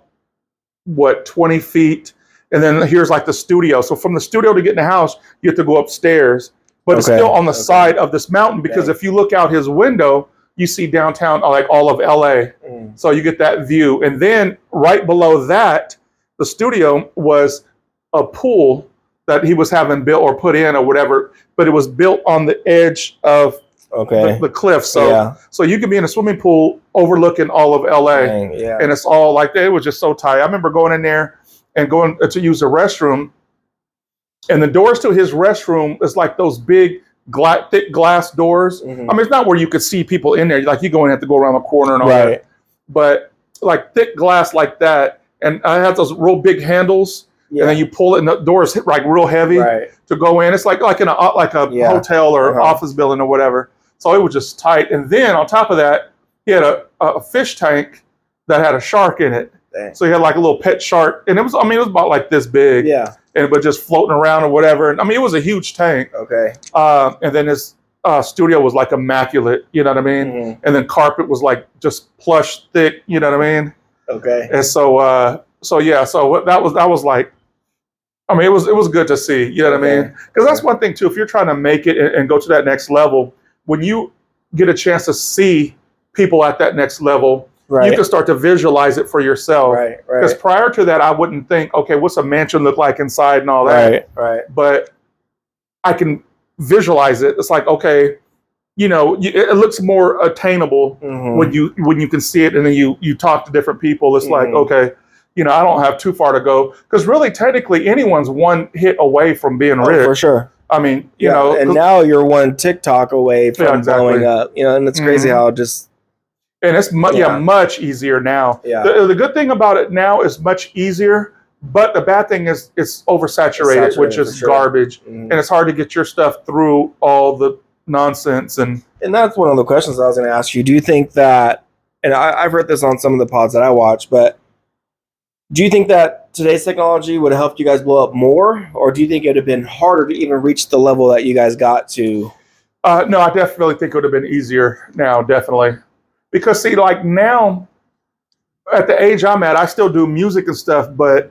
20 feet. And then here's like the studio. So from the studio to get in the house, you have to go upstairs. But it's still on the side of this mountain, because if you look out his window, you see downtown, like all of LA. So you get that view. And then right below that, the studio was a pool that he was having built or put in or whatever, but it was built on the edge of the cliff. So so you could be in a swimming pool overlooking all of LA. And it's all like that. It was just so tight. I remember going in there and going to use the restroom, and the doors to his restroom is like those big thick glass doors. I mean, it's not where you could see people in there. Like, you go and have to go around the corner and all that. But like thick glass like that. And I had those real big handles. And then you pull it, and the doors hit like real heavy to go in. It's like in a hotel or office building or whatever. So it was just tight. And then on top of that, he had a fish tank that had a shark in it. Dang. So he had like a little pet shark, and it was about like this big. But just floating around or whatever. And I mean, it was a huge tank. And then his studio was like immaculate. You know what I mean? And then carpet was like just plush, thick. You know what I mean? And so that was like, I mean, it was good to see, you know what I mean? Because that's one thing too. If you're trying to make it and go to that next level, when you get a chance to see people at that next level, you can start to visualize it for yourself. Because prior to that, I wouldn't think, okay, what's a mansion look like inside and all that? But I can visualize it. It's like, okay, you know, it looks more attainable when you can see it, and then you talk to different people. It's like, okay, I don't have too far to go because really, technically, anyone's one hit away from being rich. For sure. I mean, and now you're one TikTok away from blowing up, and it's crazy how just. And it's much easier now. Yeah. The good thing about it now is much easier, but the bad thing is it's oversaturated, which is garbage, and it's hard to get your stuff through all the nonsense. And that's one of the questions I was going to ask you. Do you think that, and I've heard this on some of the pods that I watch, but do you think that today's technology would have helped you guys blow up more, or do you think it would have been harder to even reach the level that you guys got to? No, I definitely think it would have been easier now, definitely. Because see, like now, at the age I'm at, I still do music and stuff, but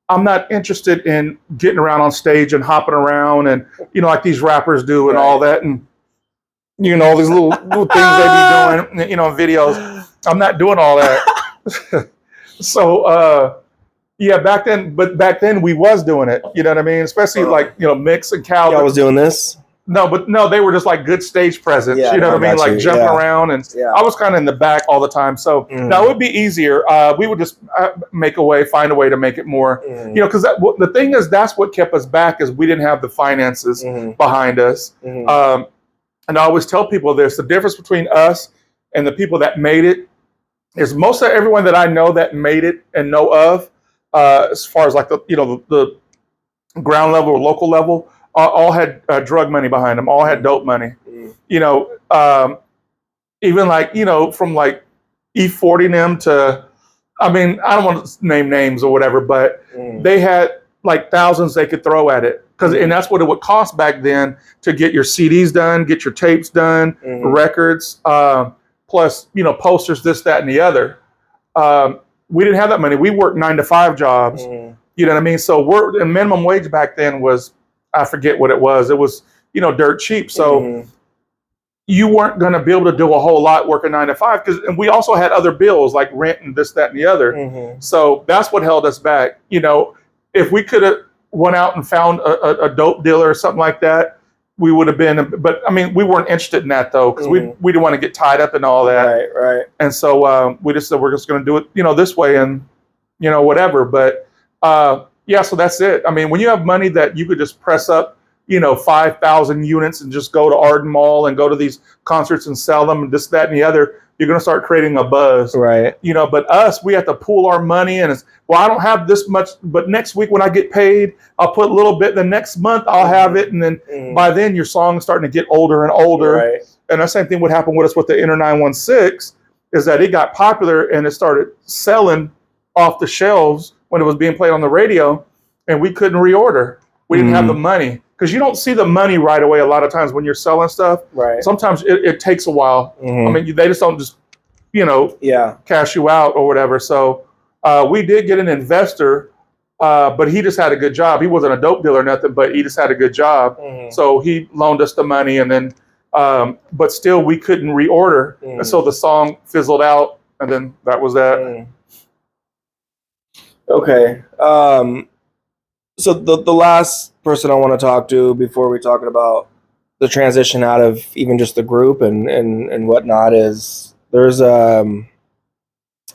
I'm not interested in getting around on stage and hopping around and, like these rappers do and all that. And, all these little things they be doing, videos. I'm not doing all that. So, back then we was doing it. You know what I mean? Especially like, Mix and Cal. I was doing this. No, they were just like good stage presence. Yeah, you know what I mean? Like jumping around, and I was kind of in the back all the time. So now it would be easier. We would just find a way to make it more. Because the thing is, that's what kept us back is we didn't have the finances behind us. And I always tell people this: the difference between us and the people that made it is most of everyone that I know that made it and know of, as far as like the ground level or local level. All had drug money behind them. All had dope money. Even like from like E40 them to, I mean, I don't want to name names or whatever, but they had like thousands they could throw at it and that's what it would cost back then to get your CDs done, get your tapes done, records, plus posters, this, that, and the other. We didn't have that money. We worked 9-to-5 jobs. You know what I mean? So the minimum wage back then was, I forget what it was. It was, dirt cheap. So you weren't going to be able to do a whole lot working 9-to-5 and we also had other bills like rent and this, that, and the other. So that's what held us back. If we could have went out and found a dope dealer or something like that, we would have been. But I mean, we weren't interested in that though because we didn't want to get tied up in all that. Right. And so we just said we're just going to do it, this way and whatever. But so that's it. I mean, when you have money that you could just press up, 5,000 units and just go to Arden Mall and go to these concerts and sell them and this, that, and the other, you're going to start creating a buzz. Right. But us, we have to pool our money and I don't have this much, but next week when I get paid, I'll put a little bit. The next month I'll have it. And then by then your song's starting to get older and older. Right. And the same thing would happen with us with the Inner 916 is that it got popular and it started selling off the shelves when it was being played on the radio, and we couldn't reorder. We didn't have the money because you don't see the money right away. A lot of times when you're selling stuff, right? Sometimes it takes a while. I mean, they just don't just, cash you out or whatever. So we did get an investor, but he just had a good job. He wasn't a dope dealer or nothing, but he just had a good job. So he loaned us the money, and then, but still we couldn't reorder, and so the song fizzled out, and then that was that. Okay. So the last person I want to talk to before we talk about the transition out of even just the group and whatnot is there's and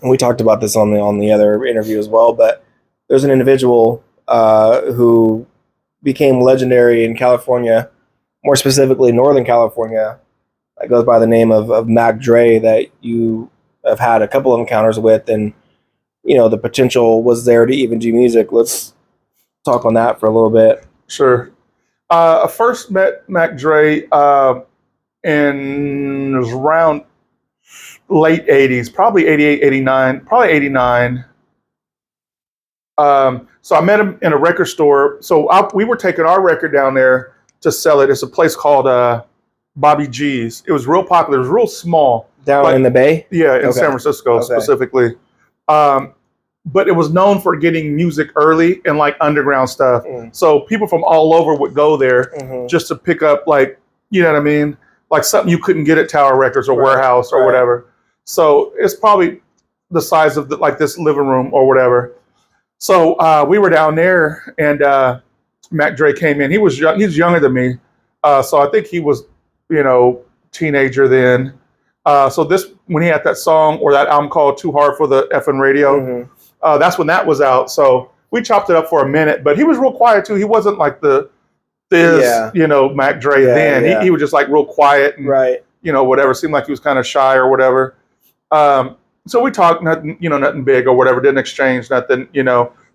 we talked about this on the other interview as well, but there's an individual who became legendary in California, more specifically Northern California, that goes by the name of Mac Dre, that you have had a couple of encounters with, and the potential was there to even do music. Let's talk on that for a little bit. Sure. I first met Mac Dre in it was around late 80s, probably 88, 89, probably 89. So I met him in a record store. So we were taking our record down there to sell it. It's a place called Bobby G's. It was real popular. It was real small. Down in the Bay? Yeah, in San Francisco specifically. But it was known for getting music early and like underground stuff. So people from all over would go there just to pick up like, you know what I mean? Like something you couldn't get at Tower Records or Warehouse or whatever. So it's probably the size of like this living room or whatever. So we were down there and Mac Dre came in. He's younger than me. So I think he was, teenager then. So when he had that song or that album called Too Hard for the Effing Radio, That's when that was out. So we chopped it up for a minute, but he was real quiet too. He wasn't like Mac Dre then. Yeah. He was just like real quiet and, Right. Whatever. Seemed like he was kind of shy or whatever. So we talked nothing big or whatever, didn't exchange nothing,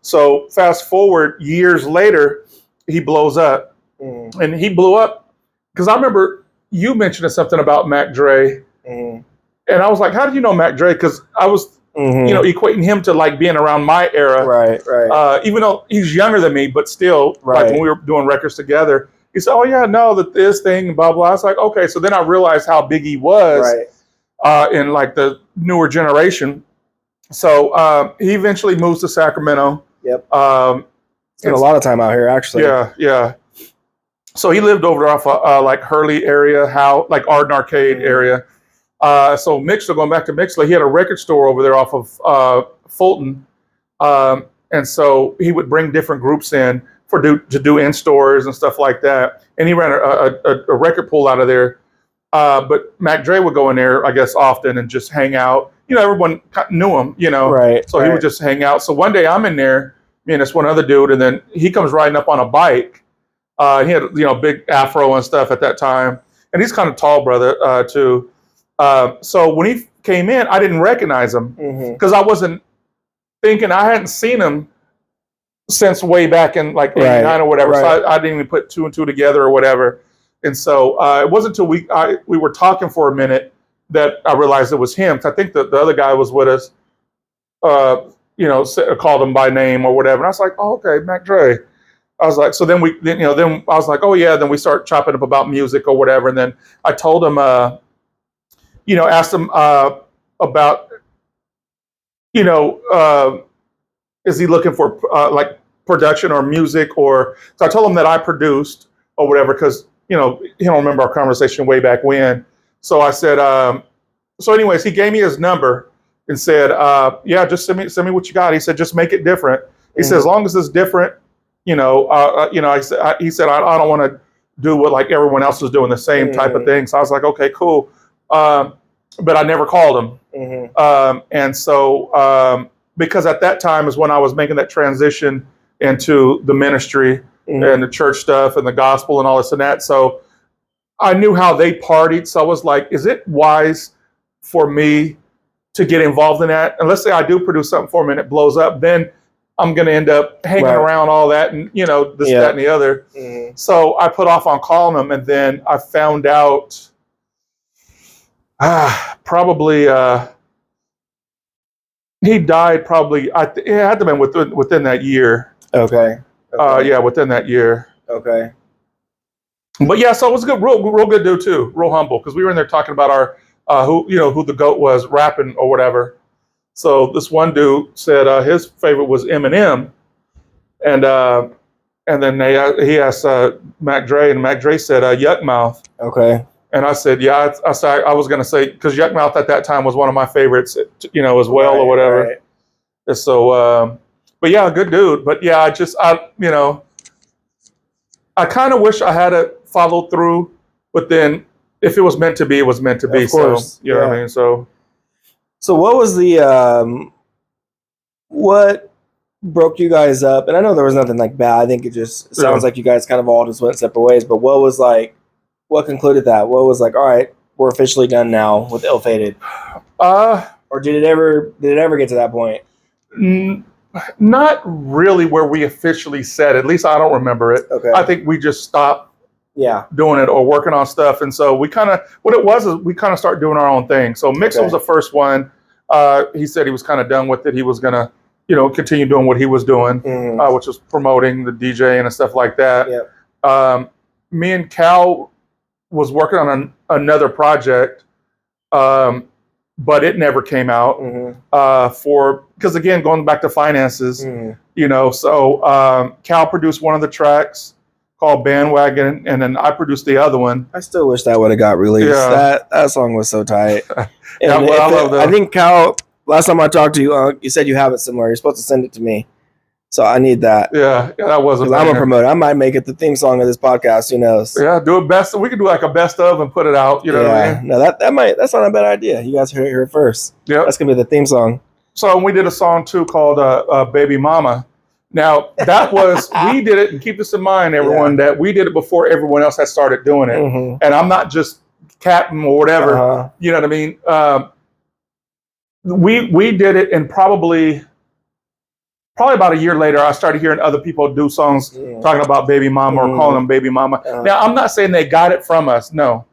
So fast forward years later, he blows up. And he blew up because I remember you mentioning something about Mac Dre. And I was like, how did you know Mac Dre? Because I was, equating him to like being around my era. Right. Even though he's younger than me, but still, like when we were doing records together, he said, oh yeah, no, that this thing, blah, blah. I was like, okay. So then I realized how big he was in like the newer generation. So he eventually moves to Sacramento. Yep. Spent a lot of time out here, actually. Yeah. So he lived over off like Hurley area, like Arden Arcade area. So Mixler, going back to Mixler, he had a record store over there off of Fulton. And so he would bring different groups in to do in stores and stuff like that. And he ran a record pool out of there. But Mac Dre would go in there, I guess, often and just hang out. Everyone knew him, So he would just hang out. So one day I'm in there, me and this one other dude, and then he comes riding up on a bike. He had, big afro and stuff at that time. And he's kind of tall, brother, too. So when he came in, I didn't recognize him because I wasn't thinking, I hadn't seen him since way back in like 89 or whatever. So I didn't even put two and two together or whatever. And so it wasn't until we were talking for a minute that I realized it was him. I think the other guy was with us, called him by name or whatever. And I was like, oh, okay, Mac Dre. I was like, so then I was like, oh yeah. Then we start chopping up about music or whatever. And then I told him, asked him about, is he looking for like production or music so I told him that I produced or whatever, because, he don't remember our conversation way back when. So I said, so anyways, he gave me his number and said, yeah, just send me what you got. He said, just make it different. He said, as long as it's different, he said, I don't want to do what like everyone else is doing, the same type of thing. So I was like, okay, cool. But I never called him. And so, because at that time is when I was making that transition into the ministry and the church stuff and the gospel and all this and that. So I knew how they partied. So I was like, is it wise for me to get involved in that? And let's say I do produce something for them and it blows up, then I'm going to end up hanging around all that and, this, that, and the other. So I put off on calling them. And then I found out probably he died probably, it had to have been within that year. Okay. Yeah, within that year. Okay. But yeah, so it was a good, real good dude too, real humble, because we were in there talking about our who the GOAT was rapping or whatever. So this one dude said his favorite was Eminem, and then he asked Mac Dre, and Mac Dre said Yuck Mouth. Okay. And I said, yeah, I was going to say, because Yuck Mouth at that time was one of my favorites, as well or whatever. Right. And so, but yeah, good dude. But yeah, I kind of wish I had it followed through, but then if it was meant to be, it was meant to be. Of course. So, you know what I mean? So what was the, what broke you guys up? And I know there was nothing like bad. I think it just sounds like you guys kind of all just went separate ways, but what concluded that? What was like, all right, we're officially done now with Ill Fated? Or did it ever get to that point? Not really where we officially said, at least I don't remember it. Okay. I think we just stopped doing it or working on stuff. And so we kind of, what it was is we kind of started doing our own thing. So Mixer was the first one. He said he was kind of done with it. He was going to, continue doing what he was doing, which was promoting the DJ and stuff like that. Yep. Me and Cal was working on another project, but it never came out because again, going back to finances, so Cal produced one of the tracks called Bandwagon, and then I produced the other one. I still wish that would have got released. Yeah. That song was so tight. And I I think Cal, last time I talked to you, you said you have it somewhere. You're supposed to send it to me. So I need that. Yeah, that wasn't. I'm a promoter. I might make it the theme song of this podcast. Who knows? Yeah, do a best. We could do like a best of and put it out. You know what I mean? No, that's not a bad idea. You guys heard it here first. Yeah, that's gonna be the theme song. So we did a song too called "Baby Mama." Now that was we did it, and keep this in mind, everyone, that we did it before everyone else had started doing it. And I'm not just captain or whatever. You know what I mean? We did it, and probably about a year later, I started hearing other people do songs talking about baby mama or calling them baby mama. Now, I'm not saying they got it from us. No,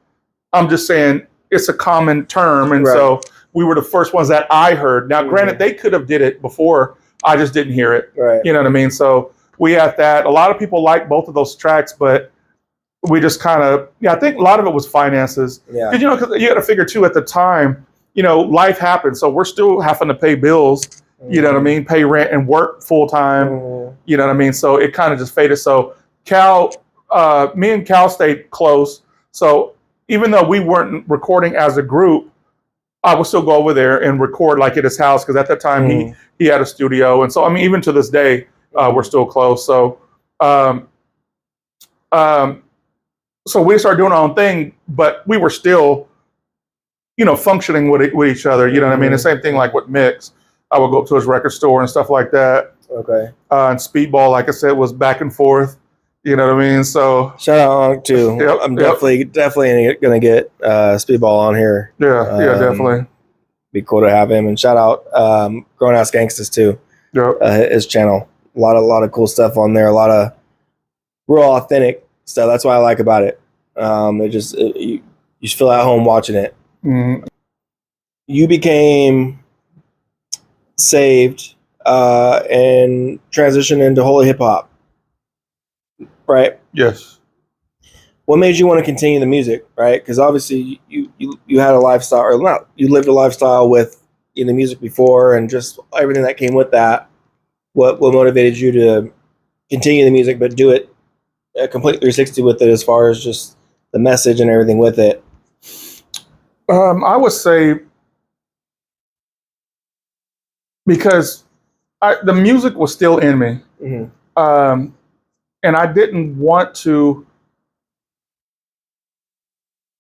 I'm just saying it's a common term. And so we were the first ones that I heard. Now, granted, they could have did it before. I just didn't hear it. You know what I mean? So we had that. A lot of people like both of those tracks, but we just kind of, I think a lot of it was finances. Because, you know, 'cause you got to figure too, at the time, you know, life happened. So we're still having to pay bills. You know what I mean? Pay rent and work full time. You know what I mean? So it kind of just faded. So me and Cal stayed close. So even though we weren't recording as a group, I would still go over there and record like at his house. Because at that time he had a studio. And so, I mean, even to this day, we're still close. So, so we started doing our own thing, but we were still, you know, functioning with each other. You know what I mean? The same thing like with Mix. I would go up to his record store and stuff like that. And Speedball, like I said, was back and forth. You know what I mean? So shout out Onk too. I'm definitely gonna get Speedball on here. Yeah, definitely. Be cool to have him. And shout out Grown Ass Gangsters too. His channel. A lot of cool stuff on there. A lot of real authentic stuff. That's what I like about it. You just feel at home watching it. You became saved and transitioned into holy hip hop, right? Yes. What made you want to continue the music, right? Because obviously you had a lifestyle, or not, you lived a lifestyle with the music before, and just everything that came with that. What motivated you to continue the music, but do it a complete 360 with it, as far as just the message and everything with it? I would say because the music was still in me. And I didn't want to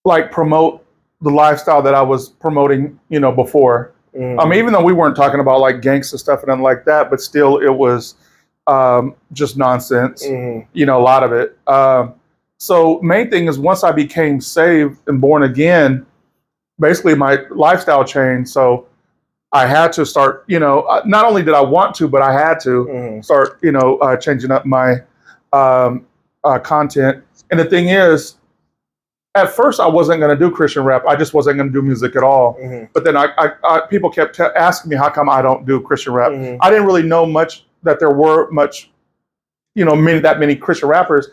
like promote the lifestyle that I was promoting, you know, before. I mean, even though we weren't talking about like gangster stuff and nothing like that, but still it was just nonsense, you know, a lot of it. So main thing is, once I became saved and born again, basically my lifestyle changed. So I had to start, you know, not only did I want to, but I had to start, you know, changing up my content. And the thing is, at first I wasn't going to do Christian rap. I just wasn't going to do music at all. But then people kept asking me how come I don't do Christian rap. I didn't really know much that there were much, you know, many Christian rappers.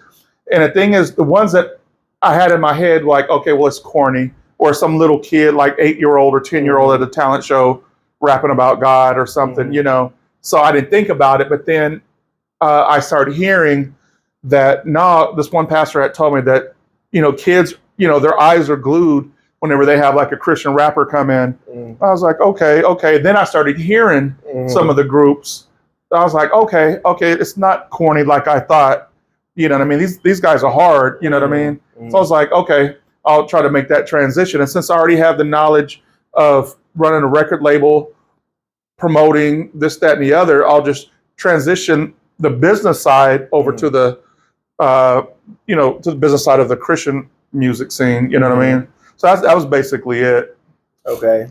And the thing is, the ones that I had in my head, like, okay, well, it's corny, or some little kid, like 8-year-old or 10-year-old at a talent show rapping about God or something, you know. So I didn't think about it. But then I started hearing that, this one pastor had told me that, you know, kids, you know, their eyes are glued whenever they have like a Christian rapper come in. I was like, okay. Then I started hearing some of the groups. I was like, okay, it's not corny like I thought. You know what I mean? These guys are hard, you know what I mean? So I was like, okay, I'll try to make that transition. And since I already have the knowledge of running a record label, promoting this, that, and the other, I'll just transition the business side over to the, you know, to the business side of the Christian music scene. You know what I mean? So that was basically it. Okay.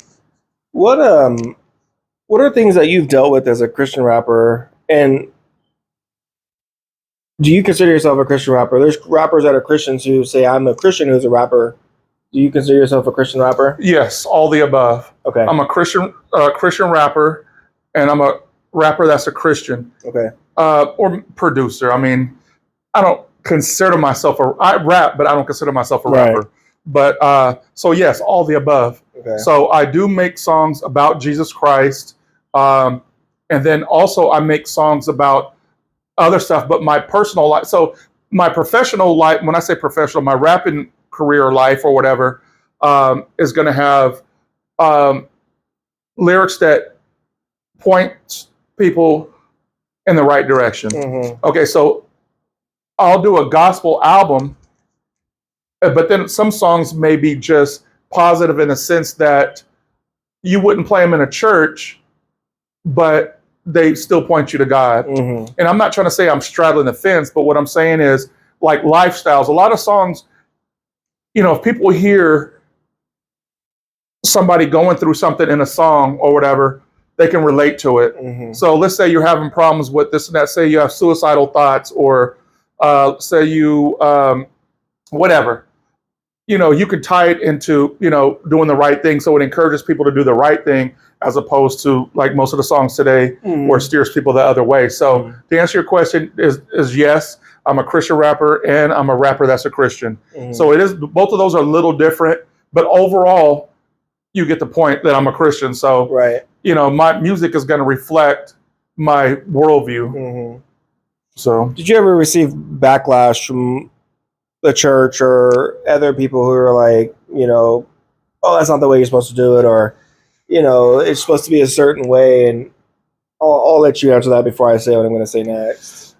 What are things that you've dealt with as a Christian rapper, and do you consider yourself a Christian rapper? There's rappers that are Christians who say, I'm a Christian who's a rapper. Do you consider yourself a Christian rapper? Yes, all the above. Okay. I'm a Christian rapper, and I'm a rapper that's a Christian. Okay. Or producer. I mean, I don't consider myself I rap, but I don't consider myself a rapper. But so yes, all the above. Okay. So I do make songs about Jesus Christ, and then also I make songs about other stuff. But my personal life, so my professional life, when I say professional, my rapping career life or whatever, is going to have lyrics that point people in the right direction. Okay, so I'll do a gospel album, but then some songs may be just positive in the sense that you wouldn't play them in a church, but they still point you to God. Mm-hmm. And I'm not trying to say I'm straddling the fence, but what I'm saying is like lifestyles. A lot of songs, if people hear somebody going through something in a song or whatever, they can relate to it. Mm-hmm. So let's say you're having problems with this and that. Say you have suicidal thoughts, or say you whatever. You could tie it into doing the right thing. So it encourages people to do the right thing, as opposed to like most of the songs today, where it steers people the other way. So to answer your question is yes, I'm a Christian rapper and I'm a rapper that's a Christian. So it is, both of those are a little different, but overall you get the point that I'm a Christian. So Right. my music is going to reflect my worldview. So Did you ever receive backlash from the church or other people who are like, oh, that's not the way you're supposed to do it, or, it's supposed to be a certain way? And I'll let you answer that before I say what I'm going to say next.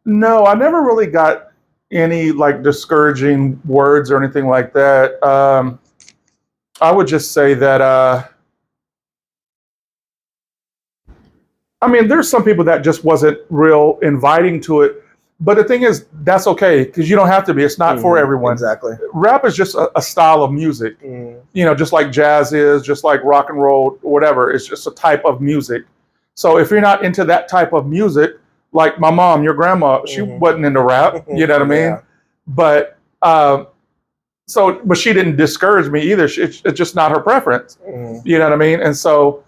No, I never really got any like discouraging words or anything like that. I would just say that, there's some people that just wasn't real inviting to it. But the thing is, that's okay, because you don't have to be. It's not for everyone. Exactly. Rap is just a style of music, just like jazz is, just like rock and roll, whatever. It's just a type of music. So if you're not into that type of music, like my mom, your grandma, she wasn't into rap. You know what I mean? Yeah. But but she didn't discourage me either. It's just not her preference. You know what I mean? And so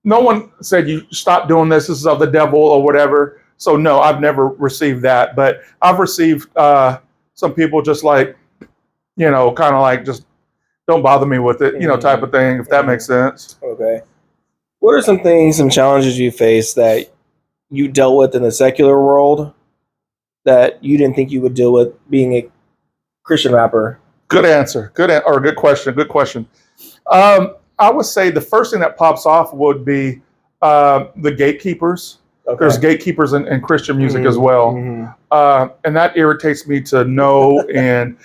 no one said you stop doing this. This is of the devil or whatever. So no, I've never received that. But I've received some people just like, kind of like just don't bother me with it, type of thing, if that makes sense. Okay. What are some things, some challenges you face that you dealt with in the secular world that you didn't think you would deal with being a Christian rapper? Good answer. Or good question. Good question. I would say the first thing that pops off would be the gatekeepers. Okay. There's gatekeepers in Christian music as well. And that irritates me to no end.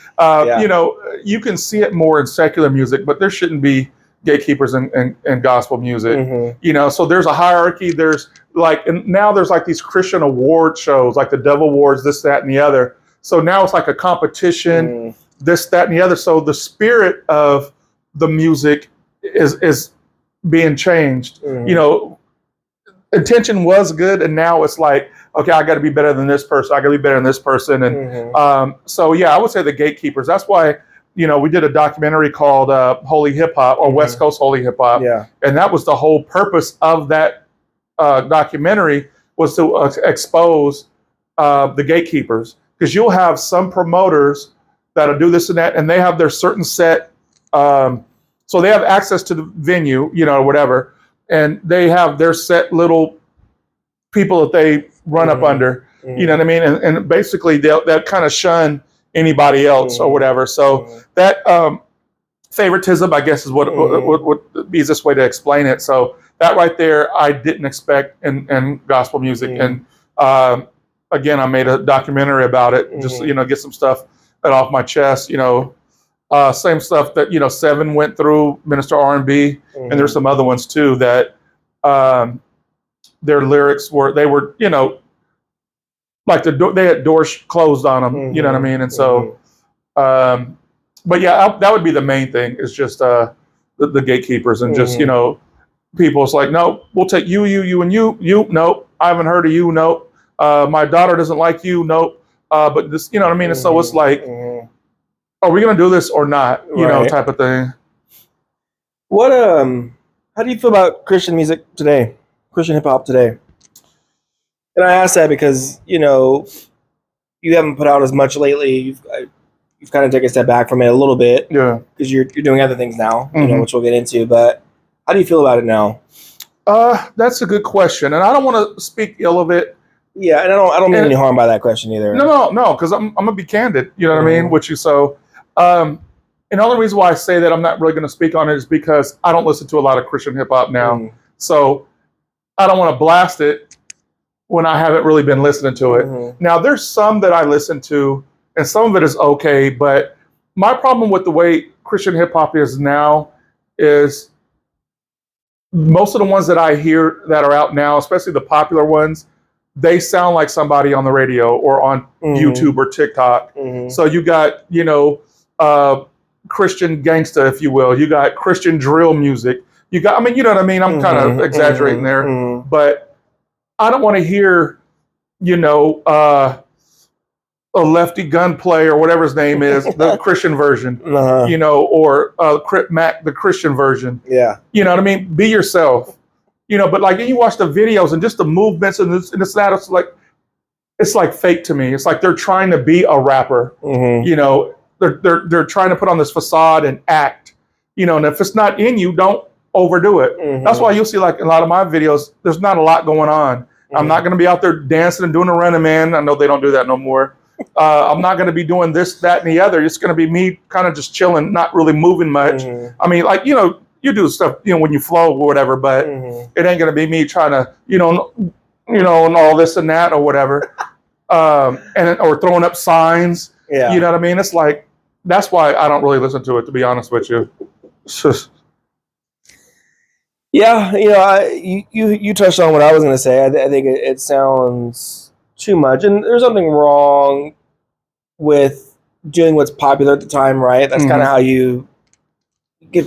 You can see it more in secular music, but there shouldn't be gatekeepers in gospel music. So there's a hierarchy. There's like, and now there's like these Christian award shows, like the Dove Awards, this, that, and the other. So now it's like a competition, this, that, and the other. So the spirit of the music is being changed. Intention was good, and now it's like, okay, I got to be better than this person. I got to be better than this person. And so, yeah, I would say the gatekeepers. That's why, we did a documentary called Holy Hip Hop, or West Coast Holy Hip Hop. Yeah. And that was the whole purpose of that documentary, was to expose the gatekeepers. Because you'll have some promoters that'll do this and that, and they have their certain set. So they have access to the venue, or whatever. And they have their set little people that they run up under, you know what I mean? And basically they'll kind of shun anybody else or whatever. So that favoritism, I guess, is what would be the easiest way to explain it. So that right there, I didn't expect in gospel music. And again, I made a documentary about it, just, get some stuff off my chest, same stuff that, Seven went through, Minister R&B, and there's some other ones too that their lyrics were, like they had doors closed on them, you know what I mean? And so, but yeah, that would be the main thing, is just the gatekeepers and just, people. It's like, no, we'll take you, and you, nope, I haven't heard of you, nope. My daughter doesn't like you, nope. But this, you know what I mean? And so it's like, are we going to do this or not? You know, type of thing. What, how do you feel about Christian music today? Christian hip hop today? And I ask that because, you haven't put out as much lately. You've kind of taken a step back from it a little bit. Yeah. Because you're doing other things now, which we'll get into. But how do you feel about it now? That's a good question. And I don't want to speak ill of it. Yeah, and I don't mean any harm by that question either. No, because I'm going to be candid, you know what I mean, with you. So, and the only reason why I say that I'm not really going to speak on it is because I don't listen to a lot of Christian hip hop now. So I don't want to blast it when I haven't really been listening to it. Now, there's some that I listen to, and some of it is okay, but my problem with the way Christian hip hop is now is most of the ones that I hear that are out now, especially the popular ones, they sound like somebody on the radio or on YouTube or TikTok. So you got, Christian gangsta, if you will. You got Christian drill music. You got, I mean, you know what I mean? I'm kind of exaggerating there, but I don't want to hear, a lefty gunplay or whatever his name is, the Christian version, or Crip Mac, the Christian version. Yeah. You know what I mean? Be yourself. But like you watch the videos and just the movements and this and that, it's like fake to me. It's like they're trying to be a rapper. They're trying to put on this facade and act. And if it's not in you, don't overdo it. That's why you'll see like a lot of my videos, there's not a lot going on. I'm not going to be out there dancing and doing a running man. I know they don't do that no more. I'm not going to be doing this, that, and the other. It's going to be me kind of just chilling, not really moving much. I mean, like, you do stuff, when you flow or whatever, but it ain't going to be me trying to, and all this and that or whatever, or throwing up signs. Yeah. You know what I mean? It's like, that's why I don't really listen to it, to be honest with you. It's just... Yeah, you touched on what I was going to say. I think it sounds too much, and there's something wrong with doing what's popular at the time, right? That's kind of how you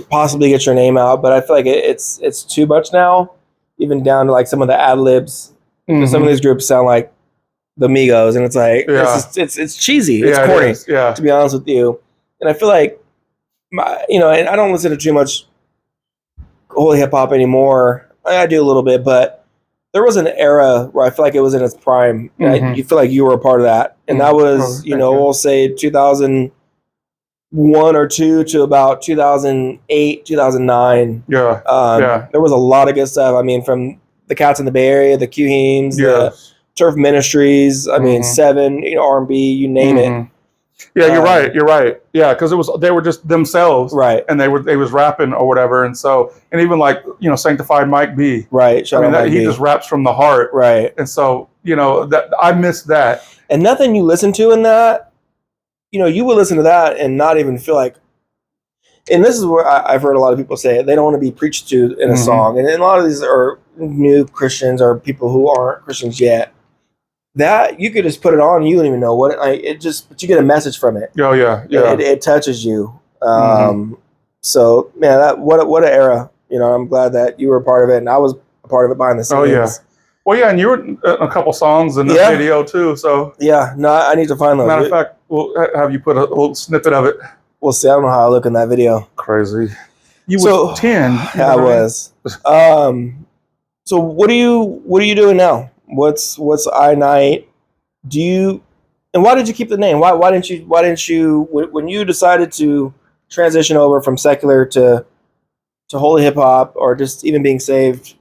possibly get your name out. But I feel like it's too much now, even down to like some of the ad libs. Some of these groups sound like the Migos, and it's like it's cheesy, it's corny. To be honest with you, and I feel like and I don't listen to too much holy hip hop anymore. I do a little bit, but there was an era where I feel like it was in its prime. You feel like you were a part of that, and that was we'll say 2001 or 2 to about 2008, 2009. There was a lot of good stuff. I mean, from the cats in the Bay Area, the Q-Heems, the Turf Ministries. I mean, Seven, R&B, you name it. Yeah, you're right. Yeah, because they were just themselves, right? And they was rapping or whatever, and even like Sanctified Mike B, right? He just raps from the heart, right? And so that I miss that. And nothing you listen to in that, you would listen to that and not even feel like. And this is where I've heard a lot of people say they don't want to be preached to in a song, and a lot of these are new Christians or people who aren't Christians yet. That you could just put it on, you don't even know what but you get a message from it. Oh yeah. It touches you. So man, what an era. I'm glad that you were a part of it, and I was a part of it behind the scenes. Oh yeah. Well, yeah, and you were in a couple songs in the video too. So yeah, no, I need to find those. Matter of fact, we'll have you put a little snippet of it. We'll see. I don't know how I look in that video. Crazy. You were 10. I was. So what are you doing now? What's iKnight? And why did you keep the name? Why didn't you when you decided to transition over from secular to holy hip hop, or just even being saved?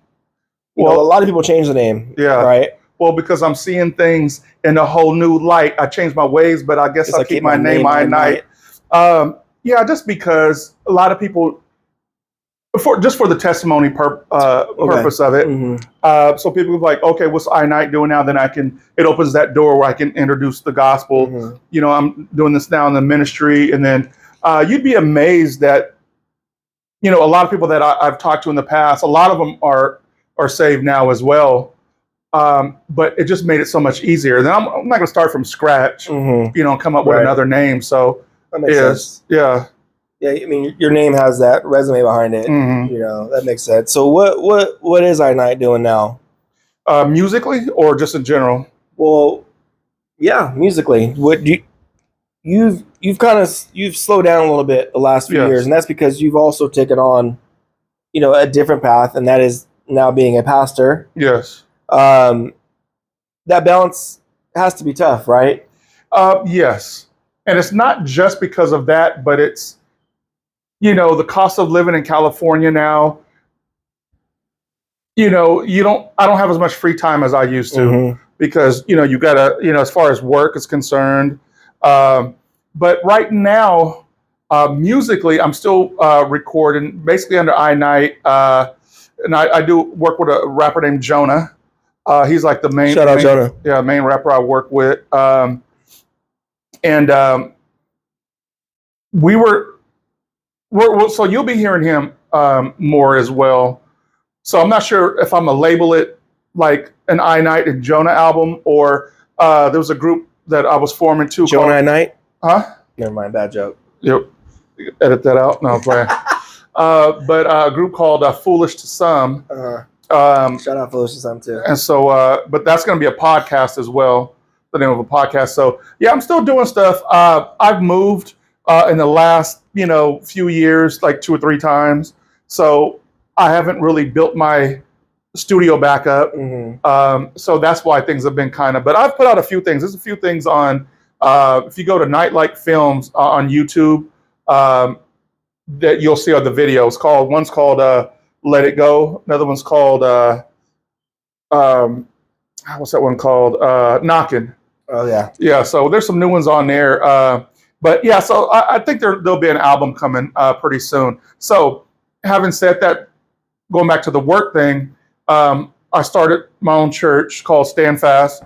A lot of people change the name. Yeah. Right. Well, because I'm seeing things in a whole new light. I changed my ways, but I guess I'll keep my name iKnight. Just because a lot of people, for the testimony purpose of it. So people are like, okay, what's iKnight doing now? Then it opens that door where I can introduce the gospel. I'm doing this now in the ministry. And then you'd be amazed that, a lot of people that I've talked to in the past, a lot of them are saved now as well. But it just made it so much easier. Then I'm not going to start from scratch, come up with another name. So that makes sense. Yeah. Yeah, I mean, your name has that resume behind it. That makes sense. So what is iKnight doing now? Musically or just in general? Well, yeah, musically. What do you've slowed down a little bit the last few years, and that's because you've also taken on, a different path, and that is now being a pastor. Yes. That balance has to be tough, right? Yes. And it's not just because of that, but it's the cost of living in California now, I don't have as much free time as I used to because, you gotta, as far as work is concerned. But right now, musically, I'm still recording basically under iKnight. And I do work with a rapper named Jonah. He's like the main, shout out Jonah. Yeah, main rapper I work with. So you'll be hearing him more as well. So I'm not sure if I'm gonna label it like an I Night and Jonah album, or there was a group that I was forming too. Jonah and Night? Huh? Never mind, bad joke. Yep. Edit that out. No, I'm playing. But a group called Foolish to Some. Shout out Foolish to Some too. And so, but that's going to be a podcast as well. The name of a podcast. So yeah, I'm still doing stuff. I've moved in the last few years, like 2 or 3 times. So I haven't really built my studio back up. So that's why things have been kind of. But I've put out a few things. There's a few things on. If you go to Nightlight Films on YouTube, that you'll see on the videos. One's called Let It Go. Another one's called what's that one called? Knockin'. Oh yeah. Yeah. So there's some new ones on there. But yeah, so I think there'll be an album coming pretty soon. So having said that, going back to the work thing, I started my own church called Stand Fast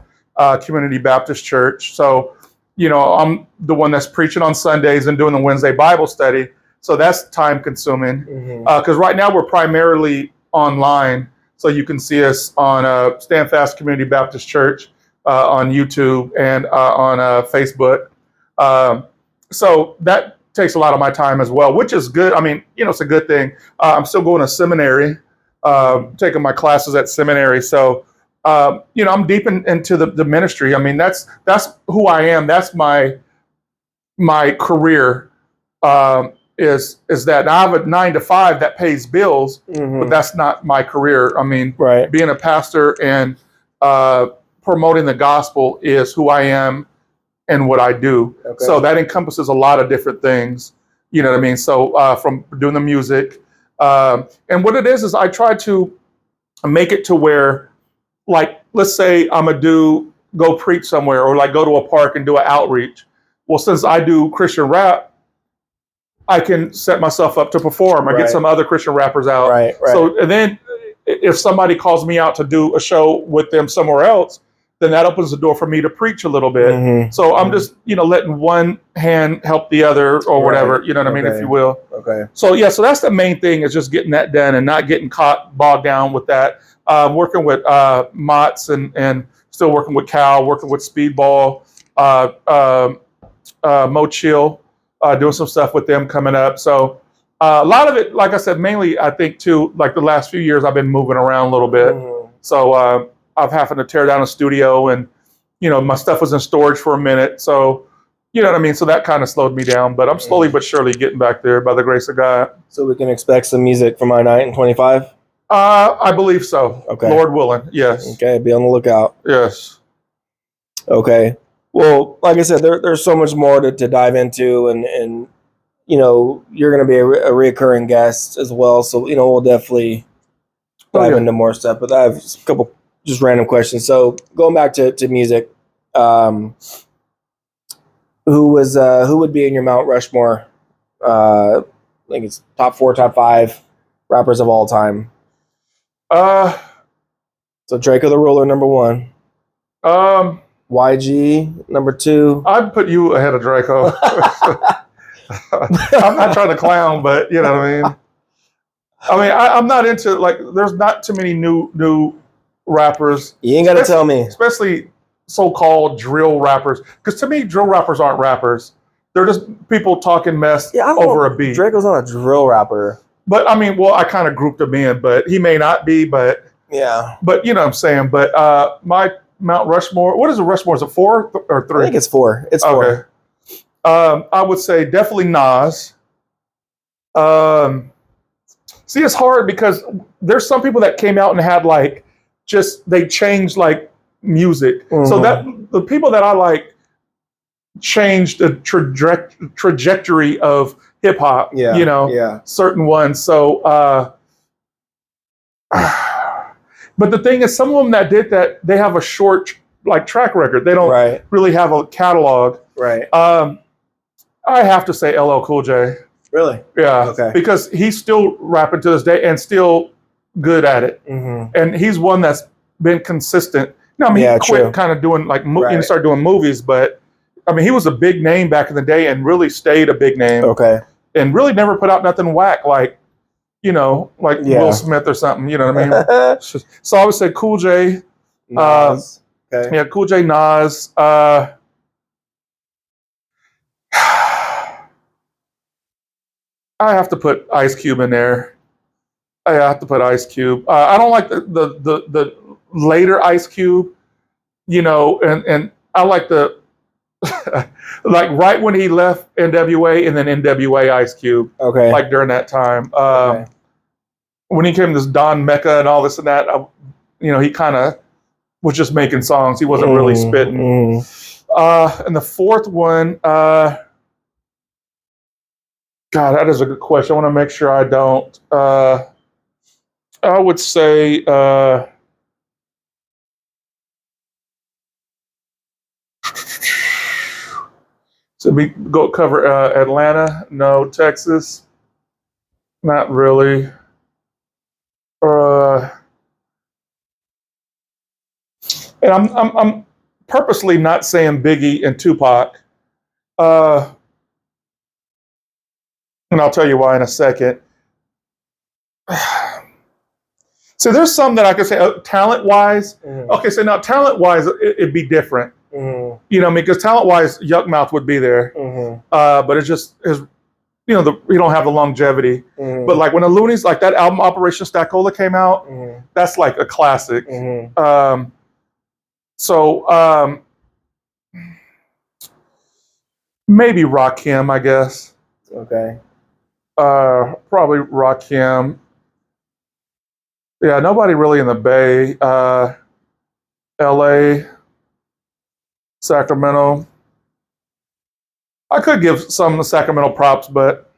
Community Baptist Church. So I'm the one that's preaching on Sundays and doing the Wednesday Bible study. So that's time consuming because right now we're primarily online. So you can see us on Stand Fast Community Baptist Church on YouTube and on Facebook. So that takes a lot of my time as well, which is good. I mean, it's a good thing. I'm still going to seminary, taking my classes at seminary. So, I'm deep into the ministry. I mean, that's who I am. That's my career. Is that now I have a 9 to 5 that pays bills, but that's not my career. I mean, being a pastor and promoting the gospel is who I am and what I do. Okay. So that encompasses a lot of different things. You know what I mean? So from doing the music, and what it is I try to make it to where, like, let's say I'm go preach somewhere or like go to a park and do an outreach. Well, since I do Christian rap, I can set myself up to perform. I get some other Christian rappers out. Right. So, and then if somebody calls me out to do a show with them somewhere else, then that opens the door for me to preach a little bit. So I'm just, letting one hand help the other or whatever, you know what I mean, if you will. Okay. So yeah, so that's the main thing, is just getting that done and not getting bogged down with that. Working with Mott's and still working with Cal, working with Speedball, Mo Chill, doing some stuff with them coming up. So a lot of it, like I said, mainly I think too, like the last few years I've been moving around a little bit. So I've having to tear down a studio and, my stuff was in storage for a minute. So, you know what I mean? So that kind of slowed me down, but I'm slowly but surely getting back there by the grace of God. So we can expect some music from I Night in 25? I believe so. Okay. Lord willing. Yes. Okay. Be on the lookout. Yes. Okay. Well, like I said, there's so much more to dive into, and you're going to be a reoccurring guest as well. So, we'll definitely dive into more stuff, but I have a couple just random questions. So going back to music, who would be in your Mount Rushmore? I think it's top 4, top 5 rappers of all time. So Draco the Ruler, number 1. YG, number 2. I'd put you ahead of Draco. I'm not trying to clown, but you know what I mean. I'm not into, like, there's not too many new rappers. You ain't got to tell me. Especially so-called drill rappers. Because to me, drill rappers aren't rappers. They're just people talking mess over a beat. Draco's not a drill rapper. But, I kind of grouped him in, but he may not be, but... Yeah. But, you know what I'm saying. But my Mount Rushmore, what is a Rushmore? Is it 4 or 3? I think it's 4. It's 4. Okay. I would say definitely Nas. See, it's hard because there's some people that came out and had they changed music. So that the people that I like changed the trajectory of hip hop. Yeah. Certain ones. So, but the thing is, some of them that did that, they have a short track record. They don't really have a catalog. Right. I have to say LL Cool J. Really? Yeah. Okay. Because he's still rapping to this day and still good at it. And he's one that's been consistent. Now, he quit kind of doing started doing movies, but he was a big name back in the day and really stayed a big name. Okay. And really never put out nothing whack. like Yeah. Will Smith or something. You know what I mean? So I would say Cool J. Nas. Okay. Yeah, Cool J, Nas. I have to put Ice Cube in there. I have to put Ice Cube. I don't like the later Ice Cube, and I like the like right when he left NWA and then NWA Ice Cube, Okay. like during that time. Okay. When he came to this Don Mecca and all this and that, he kind of was just making songs. He wasn't really spitting. And the fourth one, God, that is a good question. I want to make sure I don't. I would say so we go cover Atlanta. No, Texas. Not really. And I'm purposely not saying Biggie and Tupac. And I'll tell you why in a second. So there's some that I could say talent-wise. Okay, so now talent-wise, it'd be different. Because talent-wise, Yuck Mouth would be there. But it's just we don't have the longevity. But like when the Loonies, like that album Operation Stackola came out, that's like a classic. So maybe Rakim, I guess. Okay. Probably Rakim. Yeah, nobody really in the Bay. LA, Sacramento. I could give some of the Sacramento props, but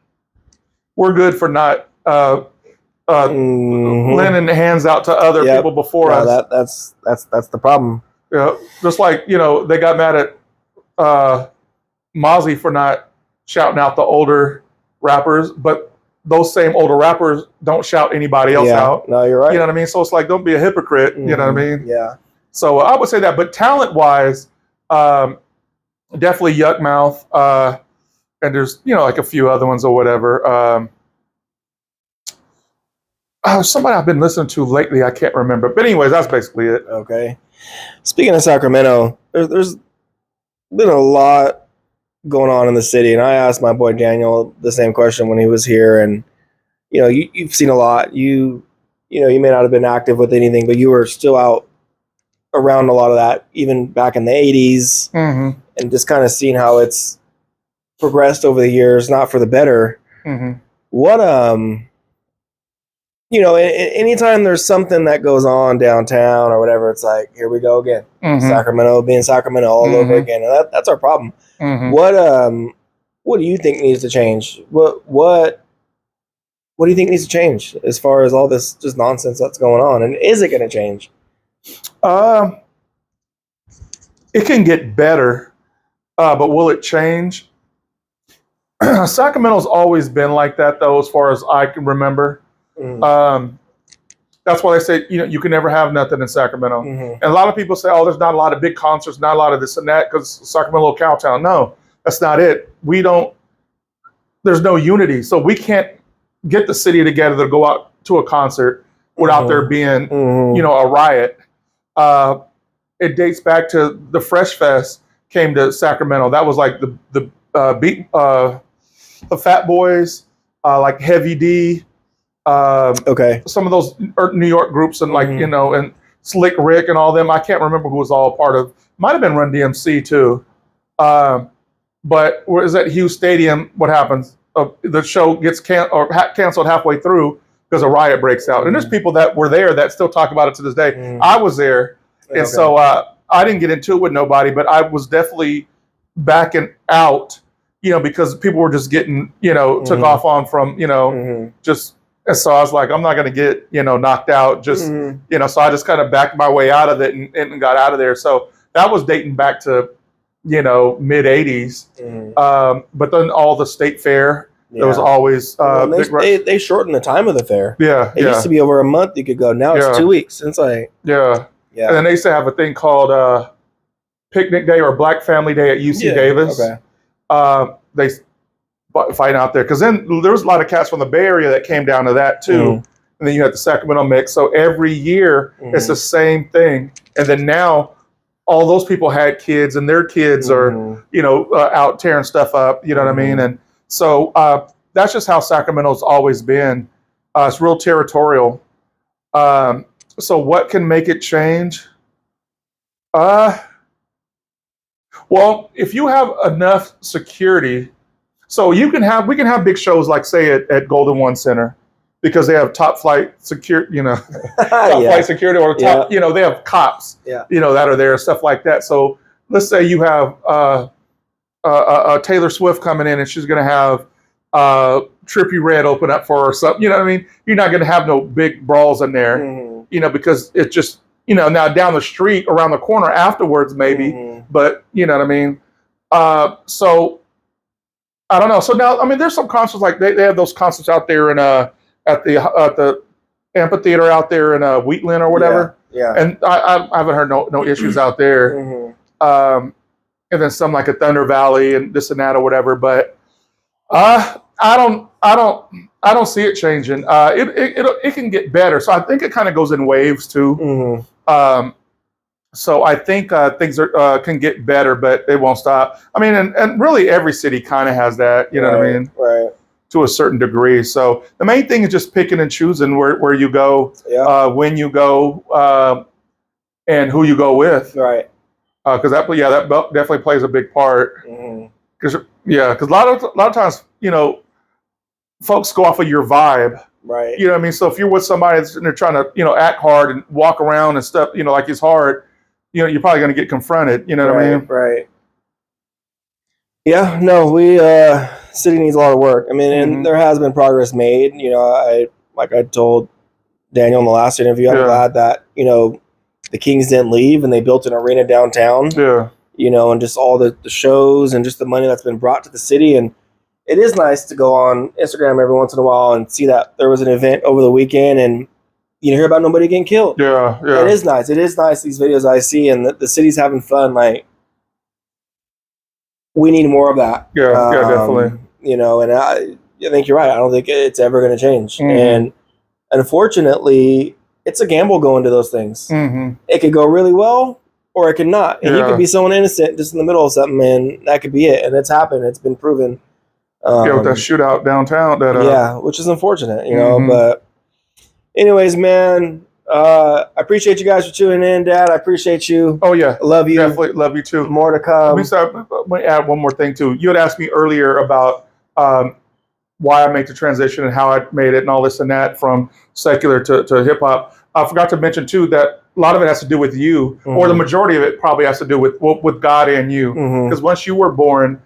we're good for not lending hands out to other people before us. That's the problem. Yeah, just like they got mad at Mozzie for not shouting out the older rappers, but those same older rappers don't shout anybody else out. No, you're right. You know what I mean? So it's like, don't be a hypocrite. You know what I mean? Yeah. So I would say that, but talent-wise, definitely Yuck Mouth, and there's like a few other ones or whatever. Somebody I've been listening to lately, I can't remember. But anyways, that's basically it. Okay. Speaking of Sacramento, there's been a lot going on in the city, and I asked my boy Daniel the same question when he was here, and you've seen a lot. You may not have been active with anything, but you were still out around a lot of that, even back in the 80s, and just kind of seeing how it's progressed over the years, not for the better. What anytime there's something that goes on downtown or whatever, it's like, here we go again. Sacramento being Sacramento all over again. And that's our problem. What do you think needs to change? What do you think needs to change as far as all this just nonsense that's going on? And is it going to change? It can get better, but will it change? Sacramento's always been like that, though, as far as I can remember. That's why they say you can never have nothing in Sacramento. And a lot of people say, oh, there's not a lot of big concerts, not a lot of this and that, because Sacramento cow town. No, that's not it. There's no unity, so we can't get the city together to go out to a concert without there being a riot. It dates back to the Fresh Fest came to Sacramento. That was like the Fat Boys, like Heavy D. Some of those New York groups and and Slick Rick and all them. I can't remember who was all part of. Might have been Run DMC too. But where is that Hughes Stadium? What happens? The show gets canceled halfway through because a riot breaks out. And there's people that were there that still talk about it to this day. I was there, and so I didn't get into it with nobody, but I was definitely backing out. Because people were just getting took off on from just. And so I was like, I'm not going to get, knocked out. Just, so I just kind of backed my way out of it and got out of there. So that was dating back to, mid 80s. But then all the state fair, there was always. They shortened the time of the fair. Yeah. It used to be over a month you could go. Now it's 2 weeks. It's like. Yeah. And then they used to have a thing called Picnic Day or Black Family Day at UC Davis. They fighting out there. Because then there was a lot of cats from the Bay Area that came down to that too. Mm-hmm. And then you had the Sacramento mix. So every year it's the same thing. And then now all those people had kids, and their kids are, out tearing stuff up. You know what I mean? And so that's just how Sacramento's always been. It's real territorial. So what can make it change? Well, if you have enough security, so we can have big shows like, say, at Golden One Center, because they have top flight security, flight security, or top, they have cops, that are there, stuff like that. So let's say you have Taylor Swift coming in, and she's going to have Trippie Redd open up for her, or something. You know what I mean? You're not going to have no big brawls in there, because it's just, now down the street, around the corner afterwards, maybe, but you know what I mean? So I don't know. So now, I mean, there's some concerts, like they have those concerts out there in at the amphitheater out there in Wheatland or whatever. Yeah. And I haven't heard no issues out there. And then some like a Thunder Valley and this and that or whatever. But I don't see it changing. It can get better. So I think it kind of goes in waves too. So I think things can get better, but they won't stop. I mean, and really every city kind of has that. You know what I mean? Right. To a certain degree. So the main thing is just picking and choosing where you go, when you go, and who you go with. Right. Because that definitely plays a big part. Because a lot of times, folks go off of your vibe. Right. You know what I mean? So if you're with somebody and they're trying to, act hard and walk around and stuff, like it's hard, you're probably going to get confronted. You know what I mean? Right. Yeah, no, city needs a lot of work. I mean, and there has been progress made. I told Daniel in the last interview, I'm glad that, the Kings didn't leave and they built an arena downtown. Yeah. And just all the shows and just the money that's been brought to the city. And it is nice to go on Instagram every once in a while and see that there was an event over the weekend and you hear about nobody getting killed. Yeah, yeah. It is nice. It is nice, these videos I see, and the city's having fun. Like, we need more of that. Yeah, definitely. And I think you're right. I don't think it's ever going to change. And unfortunately, it's a gamble going to those things. It could go really well, or it could not. And you could be someone innocent just in the middle of something, and that could be it. And it's happened. It's been proven. With that shootout downtown. Which is unfortunate, But anyways, man, I appreciate you guys for tuning in, Dad. I appreciate you. Oh, yeah. Love you. Definitely love you, too. More to come. Let me add one more thing, too. You had asked me earlier about why I made the transition and how I made it and all this and that from secular to hip-hop. I forgot to mention, too, that a lot of it has to do with you, or the majority of it probably has to do with God and you. Because once you were born,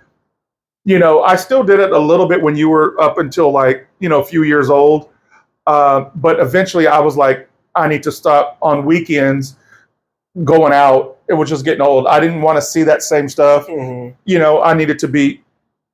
I still did it a little bit when you were up until a few years old. But eventually I was like, I need to stop on weekends going out. It was just getting old. I didn't want to see that same stuff. I needed to be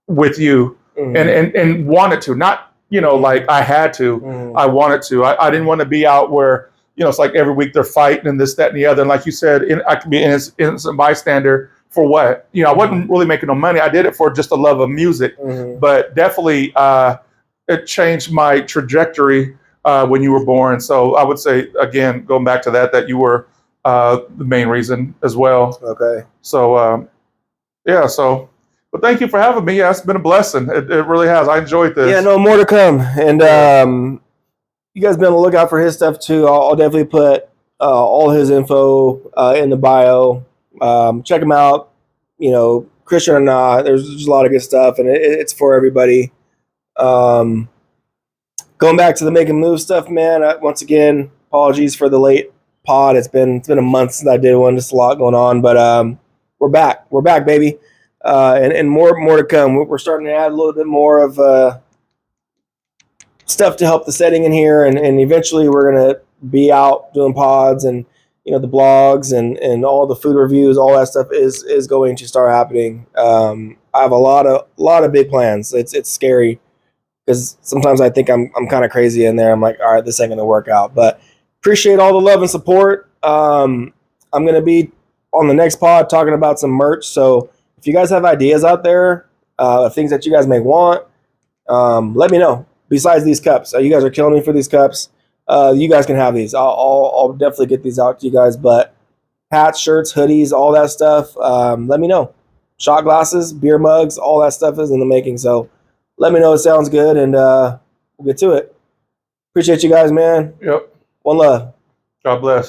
with you and wanted to, not, like I had to, I wanted to. I didn't want to be out where, it's like every week they're fighting and this, that, and the other. And like you said, I could be an innocent bystander for what? I wasn't really making no money. I did it for just the love of music. But definitely it changed my trajectory when you were born. So I would say, again, going back to that you were the main reason as well. Okay. So, but thank you for having me. Yeah, it's been a blessing. It really has. I enjoyed this. Yeah, no, more to come. And you guys be on the lookout for his stuff too. I'll definitely put all his info in the bio. Check him out. Christian or not, there's just a lot of good stuff, and it's for everybody. Going back to the Making Moves stuff, man. Once again, apologies for the late pod. It's been a month since I did one. Just a lot going on, but we're back. We're back, baby, and more to come. We're starting to add a little bit more of stuff to help the setting in here, and eventually we're gonna be out doing pods and the blogs and all the food reviews. All that stuff is going to start happening. I have a lot of big plans. It's scary, because sometimes I think I'm kind of crazy in there. I'm like, all right, this ain't going to work out. But appreciate all the love and support. I'm going to be on the next pod talking about some merch. So if you guys have ideas out there, things that you guys may want, let me know. Besides these cups, you guys are killing me for these cups. You guys can have these. I'll definitely get these out to you guys. But hats, shirts, hoodies, all that stuff, let me know. Shot glasses, beer mugs, all that stuff is in the making. So let me know it sounds good, and we'll get to it. Appreciate you guys, man. Yep. One love. God bless.